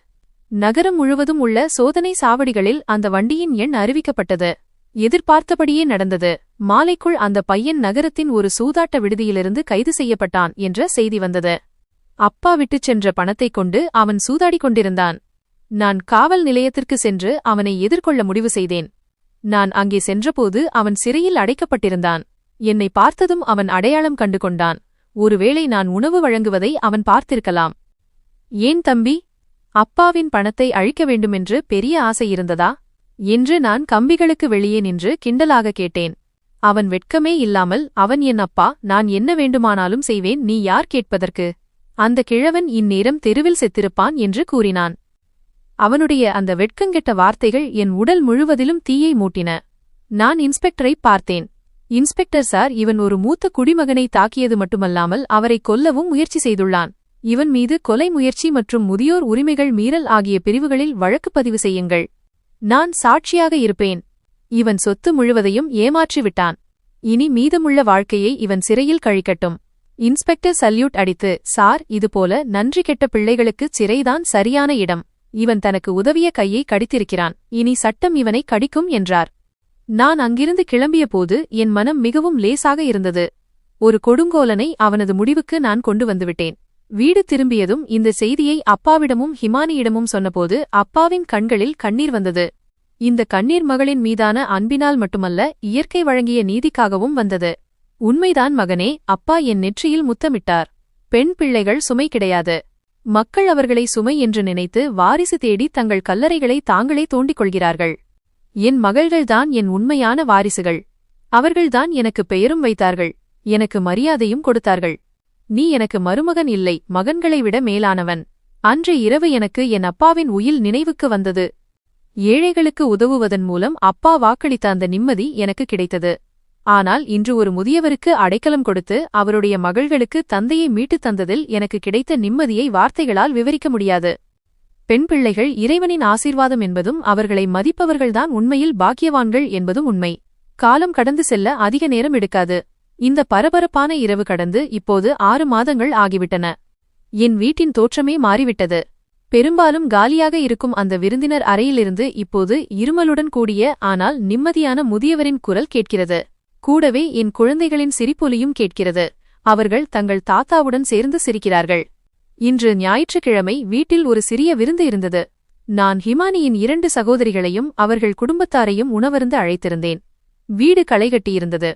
நகரம் முழுவதும் உள்ள சோதனை சாவடிகளில் அந்த வண்டியின் எண் அறிவிக்கப்பட்டது. எதிர்பார்த்தபடியே நடந்தது. மாலைக்குள் அந்த பையன் நகரத்தின் ஒரு சூதாட்ட விடுதியிலிருந்து கைது செய்யப்பட்டான் என்ற செய்தி வந்தது. அப்பா விட்டுச் சென்ற பணத்தைக் கொண்டு அவன் சூதாடிக் கொண்டிருந்தான். நான் காவல் நிலையத்திற்கு சென்று அவனை எதிர்கொள்ள முடிவு செய்தேன். நான் அங்கே சென்றபோது அவன் சிறையில் அடைக்கப்பட்டிருந்தான். என்னை பார்த்ததும் அவன் அடையாளம் கண்டு கொண்டான். ஒருவேளை நான் உணவு வழங்குவதை அவன் பார்த்திருக்கலாம். ஏன் தம்பி, அப்பாவின் பணத்தை அழிக்க வேண்டுமென்று பெரிய ஆசை இருந்ததா என்று நான் கம்பிகளுக்கு வெளியே நின்று கிண்டலாக கேட்டேன். அவன் வெட்கமே இல்லாமல், அவன் என் அப்பா, நான் என்ன வேண்டுமானாலும் செய்வேன், நீ யார் கேட்பதற்கு? அந்த கிழவன் இந்நேரம் தெருவில் செத்திருப்பான் என்று கூறினான். அவனுடைய அந்த வெட்கங்கெட்ட வார்த்தைகள் என் உடல் முழுவதிலும் தீயை மூட்டின. நான் இன்ஸ்பெக்டரை பார்த்தேன். இன்ஸ்பெக்டர் சார், இவன் ஒரு மூத்த குடிமகனை தாக்கியது மட்டுமல்லாமல் அவரை கொல்லவும் முயற்சி செய்துள்ளான். இவன் மீது கொலை முயற்சி மற்றும் முதியோர் உரிமைகள் மீறல் ஆகிய பிரிவுகளில் வழக்கு பதிவு செய்யுங்கள். நான் சாட்சியாக இருப்பேன். இவன் சொத்து முழுவதையும் ஏமாற்றிவிட்டான். இனி மீதமுள்ள வாழ்க்கையை இவன் சிறையில் கழிக்கட்டும். இன்ஸ்பெக்டர் சல்யூட் அடித்து, சார், இதுபோல நன்றி கெட்ட பிள்ளைகளுக்கு சிறைதான் சரியான இடம். இவன் தனக்கு உதவிய கையை கடித்திருக்கிறான். இனி சட்டம் இவனை கடிக்கும் என்றார். நான் அங்கிருந்து கிளம்பியபோது என் மனம் மிகவும் லேசாக இருந்தது. ஒரு கொடுங்கோலனை அவனது முடிவுக்கு நான் கொண்டு வந்துவிட்டேன். வீடு திரும்பியதும் இந்த செய்தியை அப்பாவிடமும் ஹிமானியிடமும் சொன்னபோது அப்பாவின் கண்களில் கண்ணீர் வந்தது. இந்த கண்ணீர் மகளின் மீதான அன்பினால் மட்டுமல்ல, இயற்கை வழங்கிய நீதிக்காகவும் வந்தது. உண்மைதான் மகனே, அப்பா என் நெற்றியில் முத்தமிட்டார். பெண் பிள்ளைகள் சுமை கிடையாது. மக்கள் அவர்களை சுமை என்று நினைத்து வாரிசு தேடி தங்கள் கல்லறைகளை தாங்களே தோண்டிக் கொள்கிறார்கள். என் மகள்கள்தான் என் உண்மையான வாரிசுகள். அவர்கள்தான் எனக்கு பெயரும் வைத்தார்கள். எனக்கு மரியாதையும் கொடுத்தார்கள். நீ எனக்கு மருமகன் இல்லை, மகன்களை விட மேலானவன். அன்று இரவு எனக்கு என் அப்பாவின் உயில் நினைவுக்கு வந்தது. ஏழைகளுக்கு உதவுவதன் மூலம் அப்பா வாக்களித்த அந்த நிம்மதி எனக்கு கிடைத்தது. ஆனால் இன்று ஒரு முதியவருக்கு அடைக்கலம் கொடுத்து அவருடைய மகள்களுக்கு தந்தையை மீட்டுத் தந்ததில் எனக்கு கிடைத்த நிம்மதியை வார்த்தைகளால் விவரிக்க முடியாது. பெண் பிள்ளைகள் இறைவனின் ஆசீர்வாதம் என்பதும் அவர்களை மதிப்பவர்கள்தான் உண்மையில் பாக்கியவான்கள் என்பதும் உண்மை. காலம் கடந்து செல்ல அதிக நேரம் எடுக்காது. இந்த பரபரப்பான இரவு கடந்து இப்போது 6 மாதங்கள் ஆகிவிட்டன. என் வீட்டின் தோற்றமே மாறிவிட்டது. பெரும்பாலும் காலியாக இருக்கும் அந்த விருந்தினர் அறையிலிருந்து இப்போது இருமலுடன் கூடிய ஆனால் நிம்மதியான முதியவரின் குரல் கேட்கிறது. கூடவே என் குழந்தைகளின் சிரிப்பொலியும் கேட்கிறது. அவர்கள் தங்கள் தாத்தாவுடன் சேர்ந்து சிரிக்கிறார்கள். இன்று ஞாயிற்றுக்கிழமை வீட்டில் ஒரு சிறிய விருந்து இருந்தது. நான் ஹிமானியின் 2 சகோதரிகளையும் அவர்கள் குடும்பத்தாரையும் உணவருந்து அழைத்திருந்தேன். வீடு களைகட்டியிருந்தது.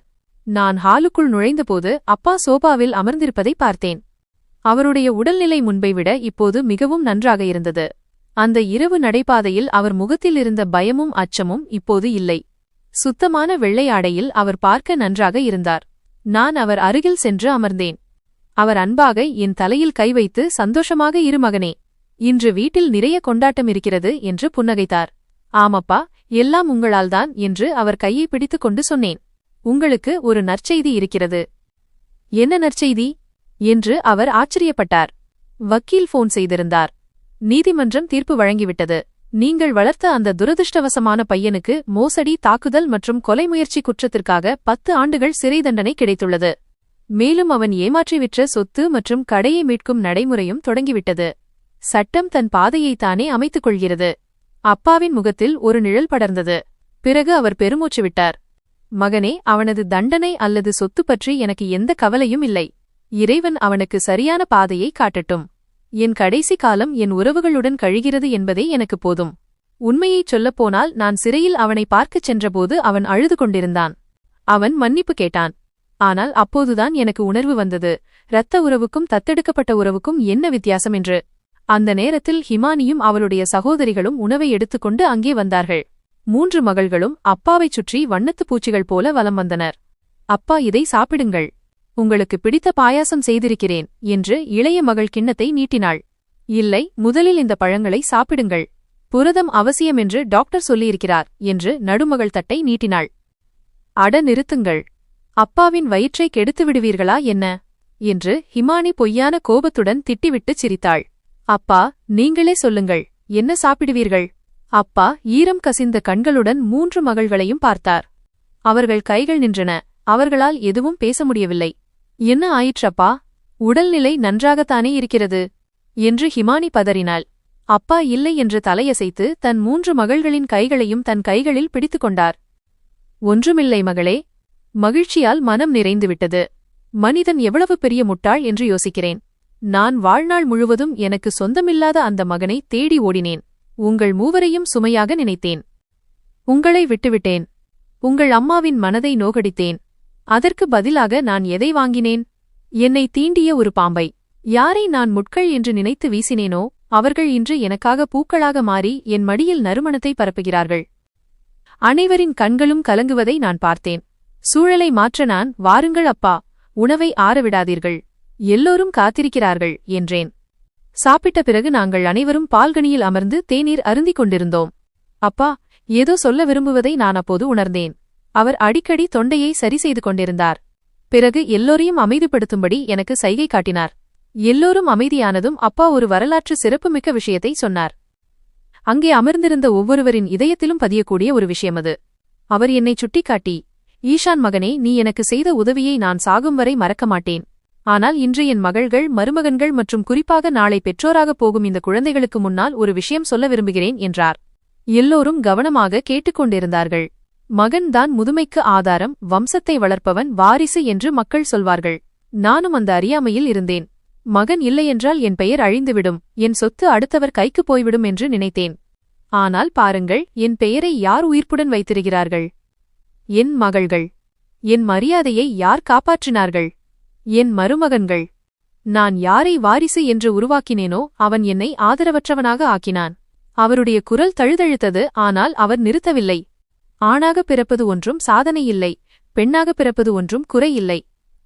நான் ஹாலுக்குள் நுழைந்தபோது அப்பா சோபாவில் அமர்ந்திருப்பதை பார்த்தேன். அவருடைய உடல்நிலை முன்பை விட இப்போது மிகவும் நன்றாக இருந்தது. அந்த இரவு நடைபாதையில் அவர் முகத்தில் இருந்த பயமும் அச்சமும் இப்போது இல்லை. சுத்தமான வெள்ளை ஆடையில் அவர் பார்க்க நன்றாக இருந்தார். நான் அவர் அருகில் சென்று அமர்ந்தேன். அவர் அன்பாக என் தலையில் கை வைத்து, சந்தோஷமாக இரு மகனே, இன்று வீட்டில் நிறைய கொண்டாட்டம் இருக்கிறது என்று புன்னகைத்தார். ஆமப்பா, எல்லாம் உங்களால்தான் என்று அவர் கையை பிடித்துக் கொண்டு சொன்னேன். உங்களுக்கு ஒரு நற்செய்தி இருக்கிறது. என்ன நற்செய்தி என்று அவர் ஆச்சரியப்பட்டார். வக்கீல் போன் செய்திருந்தார். நீதிமன்றம் தீர்ப்பு வழங்கிவிட்டது. நீங்கள் வளர்த்த அந்த துரதிருஷ்டவசமான பையனுக்கு மோசடி, தாக்குதல் மற்றும் கொலை முயற்சி குற்றத்திற்காக 10 ஆண்டுகள் சிறை தண்டனை கிடைத்துள்ளது. மேலும் அவன் ஏமாற்றி விற்ற சொத்து மற்றும் கடையை மீட்கும் நடைமுறையும் தொடங்கிவிட்டது. சட்டம் தன் பாதையைத்தானே அமைத்துக் கொள்கிறது. அப்பாவின் முகத்தில் ஒரு நிழல் படர்ந்தது. பிறகு அவர் பெருமூச்சு விட்டார். மகனே, அவனது தண்டனை அல்லது சொத்து பற்றி எனக்கு எந்த கவலையும் இல்லை. இறைவன் அவனுக்கு சரியான பாதையை காட்டட்டும். என் கடைசி காலம் என் உறவுகளுடன் கழிகிறது என்பதே எனக்கு போதும். உண்மையைச் சொல்லப்போனால் நான் சிறையில் அவனை பார்க்கச் சென்றபோது அவன் அழுது கொண்டிருந்தான். அவன் மன்னிப்பு கேட்டான். ஆனால் அப்போதுதான் எனக்கு உணர்வு வந்தது, இரத்த உறவுக்கும் தத்தெடுக்கப்பட்ட உறவுக்கும் என்ன வித்தியாசம் என்று. அந்த நேரத்தில் ஹிமானியும் அவளுடைய சகோதரிகளும் உணவை எடுத்துக்கொண்டு அங்கே வந்தார்கள். 3 மகள்களும் அப்பாவைச் சுற்றி வண்ணத்துப் பூச்சிகள் போல வலம் வந்தனர். அப்பா, இதை சாப்பிடுங்கள். உங்களுக்கு பிடித்த பாயாசம் செய்திருக்கிறேன் என்று இளைய மகள் கிண்ணத்தை நீட்டினாள். இல்லை, முதலில் இந்த பழங்களை சாப்பிடுங்கள். புரதம் அவசியம் என்று டாக்டர் சொல்லியிருக்கிறார் என்று நடுமகள் தட்டை நீட்டினாள். அட, நிறுத்துங்கள். அப்பாவின் வயிற்றை கெடுத்து விடுவீர்களா என்ன என்று ஹிமானி பொய்யான கோபத்துடன் திட்டிவிட்டுச் சிரித்தாள். அப்பா, நீங்களே சொல்லுங்கள், என்ன சாப்பிடுவீர்கள்? அப்பா ஈரம் கசிந்த கண்களுடன் 3 மகள்களையும் பார்த்தார். அவர்கள் கைகள் நின்றன. அவர்களால் எதுவும் பேச முடியவில்லை. என்ன ஆயிற்றப்பா? உடல்நிலை நன்றாகத்தானே இருக்கிறது என்று ஹிமானி பதறினாள். அப்பா இல்லை என்று தலையசைத்து தன் 3 மகள்களின் கைகளையும் தன் கைகளில் பிடித்துக் கொண்டார். ஒன்றுமில்லை மகளே. மகிழ்ச்சியால் மனம் நிறைந்துவிட்டது. மனிதன் எவ்வளவு பெரிய முட்டாள் என்று யோசிக்கிறேன். நான் வாழ்நாள் முழுவதும் எனக்கு சொந்தமில்லாத அந்த மகனை தேடி ஓடினேன். உங்கள் மூவரையும் சுமையாக நினைத்தேன். உங்களை விட்டுவிட்டேன். உங்கள் அம்மாவின் மனதை நோகடித்தேன். அதற்கு பதிலாக நான் எதை வாங்கினேன்? என்னை தீண்டிய ஒரு பாம்பை. யாரை நான் முட்கள் என்று நினைத்து வீசினேனோ அவர்கள் இன்று எனக்காக பூக்களாக மாறி என் மடியில் நறுமணத்தை பரப்புகிறார்கள். அனைவரின் கண்களும் கலங்குவதை நான் பார்த்தேன். சூழலை மாற்ற நான், வாருங்கள் அப்பா, உணவை ஆறவிடாதீர்கள், எல்லோரும் காத்திருக்கிறார்கள் என்றேன். சாப்பிட்ட பிறகு நாங்கள் அனைவரும் பால்கனியில் அமர்ந்து தேநீர் அருந்திக் கொண்டிருந்தோம். அப்பா ஏதோ சொல்ல விரும்புவதை நான் அப்போது உணர்ந்தேன். அவர் அடிக்கடி தொண்டையை சரி செய்து கொண்டிருந்தார். பிறகு எல்லோரையும் அமைதிப்படுத்தும்படி எனக்கு சைகை காட்டினார். எல்லோரும் அமைதியானதும் அப்பா ஒரு வரலாற்று சிறப்புமிக்க விஷயத்தை சொன்னார். அங்கே அமர்ந்திருந்த ஒவ்வொருவரின் இதயத்திலும் பதியக்கூடிய ஒரு விஷயம் அது. அவர் என்னை சுட்டிக்காட்டி, ஈஷான் மகனே, நீ எனக்கு செய்த உதவியை நான் சாகும் வரை மறக்க மாட்டேன். ஆனால் இன்று என் மகள்கள், மருமகன்கள் மற்றும் குறிப்பாக நாளை பெற்றோராகப் போகும் இந்த குழந்தைகளுக்கு முன்னால் ஒரு விஷயம் சொல்ல விரும்புகிறேன் என்றார். எல்லோரும் கவனமாக கேட்டுக்கொண்டிருந்தார்கள். மகன் தான் முதுமைக்கு ஆதாரம், வம்சத்தை வளர்ப்பவன், வாரிசு என்று மக்கள் சொல்வார்கள். நானும் அந்த அறியாமையில் இருந்தேன். மகன் இல்லையென்றால் என் பெயர் அழிந்துவிடும், என் சொத்து அடுத்தவர் கைக்குப் போய்விடும் என்று நினைத்தேன். ஆனால் பாருங்கள், என் பெயரை யார் உயிர்ப்புடன் வைத்திருக்கிறார்கள்? என் மகள்கள். என் மரியாதையை யார் காப்பாற்றினார்கள்? என் மருமகன்கள். நான் யாரை வாரிசு என்று உருவாக்கினேனோ அவன் என்னை ஆதரவற்றவனாக ஆக்கினான். அவருடைய குரல் தழுதழுத்தது. ஆனால் அவர் நிறுத்தவில்லை. ஆணாகப் பிறப்பது ஒன்றும் சாதனை இல்லை, பெண்ணாகப் பிறப்பது ஒன்றும் குறை இல்லை.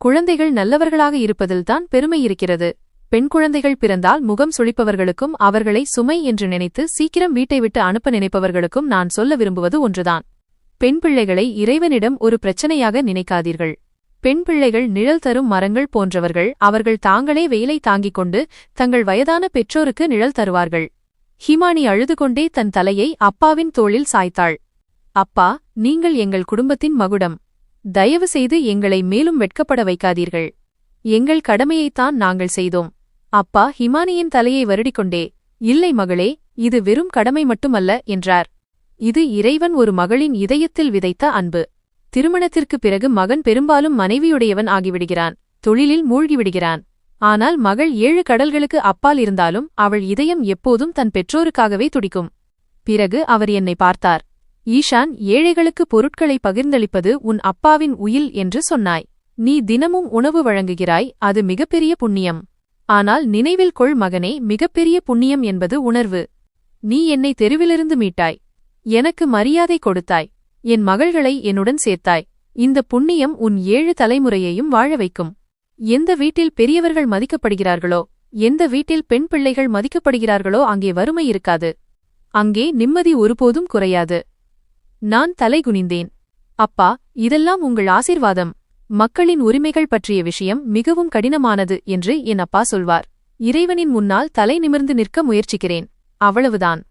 குழந்தைகள் நல்லவர்களாக இருப்பதில்தான் பெருமை இருக்கிறது. பெண் குழந்தைகள் பிறந்தால் முகம் சுளிப்பவர்களுக்கும் அவர்களை சுமை என்று நினைத்து சீக்கிரம் வீட்டை விட்டு அனுப்ப நினைப்பவர்களுக்கும் நான் சொல்ல விரும்புவது ஒன்றுதான். பெண் பிள்ளைகளை இறைவனிடம் ஒரு பிரச்சனையாக நினைக்காதீர்கள். பெண் பிள்ளைகள் நிழல் தரும் மரங்கள் போன்றவர்கள். அவர்கள் தாங்களே வெயிலை தாங்கிக் கொண்டு தங்கள் வயதான பெற்றோருக்கு நிழல் தருவார்கள். ஹிமானி அழுதுகொண்டே தன் தலையை அப்பாவின் தோளில் சாய்த்தாள். அப்பா, நீங்கள் எங்கள் குடும்பத்தின் மகுடம். தயவு செய்து எங்களை மேலும் வெட்கப்பட வைக்காதீர்கள். எங்கள் கடமையைத்தான் நாங்கள் செய்தோம். அப்பா ஹிமானியின் தலையை வருடிக்கொண்டே, இல்லை மகளே, இது வெறும் கடமை மட்டுமல்ல என்றார். இது இறைவன் ஒரு மகளின் இதயத்தில் விதைத்த அன்பு. திருமணத்திற்குப் பிறகு மகன் பெரும்பாலும் மனைவியுடையவன் ஆகிவிடுகிறான், தொழிலில் மூழ்கிவிடுகிறான். ஆனால் மகள் 7 கடல்களுக்கு அப்பால் இருந்தாலும் அவள் இதயம் எப்போதும் தன் பெற்றோருக்காகவே துடிக்கும். பிறகு அவர் என்னை பார்த்தார். ஈஷான், ஏழைகளுக்கு பொருட்களை பகிர்ந்தளிப்பது உன் அப்பாவின் உயில் என்று சொன்னாய். நீ தினமும் உணவு வழங்குகிறாய், அது மிகப்பெரிய புண்ணியம். ஆனால் நினைவில் கொள் மகனே, மிகப்பெரிய புண்ணியம் என்பது உணர்வு. நீ என்னை தெருவிலிருந்து மீட்டாய். எனக்கு மரியாதை கொடுத்தாய். என் மகள்களை என்னுடன் சேர்த்தாய். இந்த புண்ணியம் உன் 7 தலைமுறையையும் வாழ வைக்கும். எந்த வீட்டில் பெரியவர்கள் மதிக்கப்படுகிறார்களோ, எந்த வீட்டில் பெண் பிள்ளைகள் மதிக்கப்படுகிறார்களோ அங்கே வறுமை இருக்காது. அங்கே நிம்மதி ஒருபோதும் குறையாது. நான் தலைகுனிந்தேன். அப்பா, இதெல்லாம் உங்கள் ஆசீர்வாதம். மக்களின் உரிமைகள் பற்றிய விஷயம் மிகவும் கடினமானது என்று என் அப்பா சொல்வார். இறைவனின் முன்னால் தலை நிமிர்ந்து நிற்க முயற்சிக்கிறேன், அவ்வளவுதான்.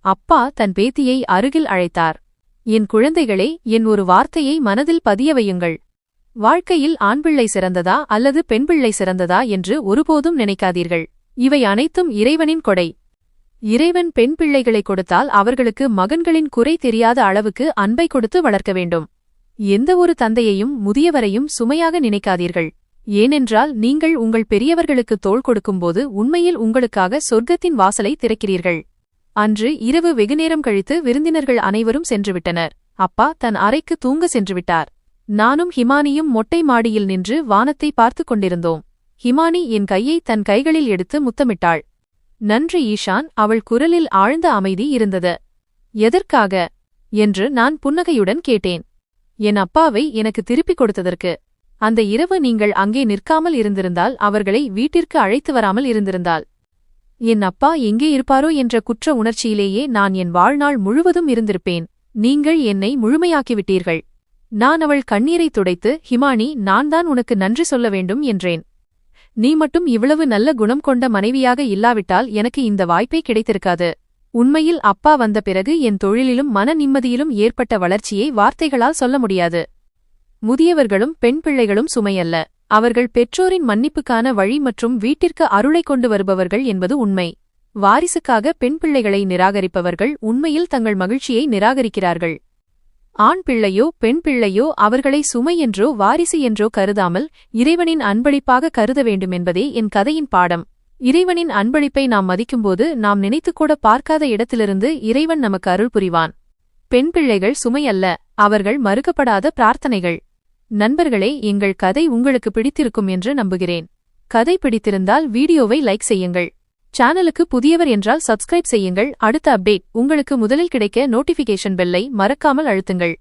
அப்பா தன் பேத்தியை அருகில் அழைத்தார். என் குழந்தைகளே, என் ஒரு வார்த்தையை மனதில் பதிய வையுங்கள். வாழ்க்கையில் ஆண்பிள்ளை சிறந்ததா அல்லது பெண்பிள்ளை சிறந்ததா என்று ஒருபோதும் நினைக்காதீர்கள். இவை அனைத்தும் இறைவனின் கொடை. இறைவன் பெண் பிள்ளைகளை கொடுத்தால் அவர்களுக்கு மகன்களின் குறை தெரியாத அளவுக்கு அன்பை கொடுத்து வளர்க்க வேண்டும். எந்த ஒரு தந்தையையும் முதியவரையும் சுமையாக நினைக்காதீர்கள். ஏனென்றால் நீங்கள் உங்கள் பெரியவர்களுக்கு தோள் கொடுக்கும்போது உண்மையில் உங்களுக்காக சொர்க்கத்தின் வாசலை திறக்கிறீர்கள். அன்று இரவு வெகுநேரம் கழித்து விருந்தினர்கள் அனைவரும் சென்றுவிட்டனர். அப்பா தன் அறைக்கு தூங்க சென்றுவிட்டார். நானும் ஹிமானியும் மொட்டை மாடியில் நின்று வானத்தை பார்த்துக் கொண்டிருந்தோம். ஹிமானி என் கையை தன் கைகளில் எடுத்து முத்தமிட்டாள். நன்றி ஈஷான், அவள் குரலில் ஆழ்ந்த அமைதி இருந்தது. எதற்காக என்று நான் புன்னகையுடன் கேட்டேன். என் அப்பாவை எனக்கு திருப்பிக் கொடுத்ததற்கு. அந்த இரவு நீங்கள் அங்கே நிற்காமல் இருந்திருந்தால், அவர்களை வீட்டிற்கு அழைத்து வராமல் இருந்திருந்தால், என் அப்பா எங்கே இருப்பாரோ என்ற குற்ற உணர்ச்சியிலேயே நான் என் வாழ்நாள் முழுவதும் இருந்திருப்பேன். நீங்கள் என்னை முழுமையாக்கிவிட்டீர்கள். நான் அவள் கண்ணீரை துடைத்து, ஹிமானி, நான் தான் உனக்கு நன்றி சொல்ல வேண்டும் என்றேன். நீ மட்டும் இவ்வளவு நல்ல குணம் கொண்ட மனைவியாக இல்லாவிட்டால் எனக்கு இந்த வாய்ப்பே கிடைத்திருக்காது. உண்மையில் அப்பா வந்த பிறகு என் தொழிலிலும் மன நிம்மதியிலும் ஏற்பட்ட வளர்ச்சியை வார்த்தைகளால் சொல்ல முடியாது. முதியவர்களும் பெண் பிள்ளைகளும் சுமையல்ல, அவர்கள் பெற்றோரின் மன்னிப்புக்கான வழி மற்றும் வீட்டிற்கு அருளை கொண்டு வருபவர்கள் என்பது உண்மை. வாரிசுக்காக பெண் பிள்ளைகளை நிராகரிப்பவர்கள் உண்மையில் தங்கள் மகிழ்ச்சியை நிராகரிக்கிறார்கள். ஆண் பிள்ளையோ பெண் பிள்ளையோ அவர்களை சுமை என்றோ வாரிசு என்றோ கருதாமல் இறைவனின் அன்பளிப்பாக கருத வேண்டுமென்பதே என் கதையின் பாடம். இறைவனின் அன்பளிப்பை நாம் மதிக்கும்போது நாம் நினைத்துக்கூட பார்க்காத இடத்திலிருந்து இறைவன் நமக்கு அருள் புரிவான். பெண் பிள்ளைகள் சுமையல்ல, அவர்கள் மறுக்கப்படாத பிரார்த்தனைகள். நண்பர்களே, எங்கள் கதை உங்களுக்கு பிடித்திருக்கும் என்று நம்புகிறேன். கதை பிடித்திருந்தால் வீடியோவை லைக் செய்யுங்கள். சேனலுக்கு புதியவர் என்றால் சப்ஸ்கிரைப் செய்யுங்கள். அடுத்த அப்டேட் உங்களுக்கு முதலில் கிடைக்க நோட்டிஃபிகேஷன் பெல்லை மறக்காமல் அழுத்துங்கள்.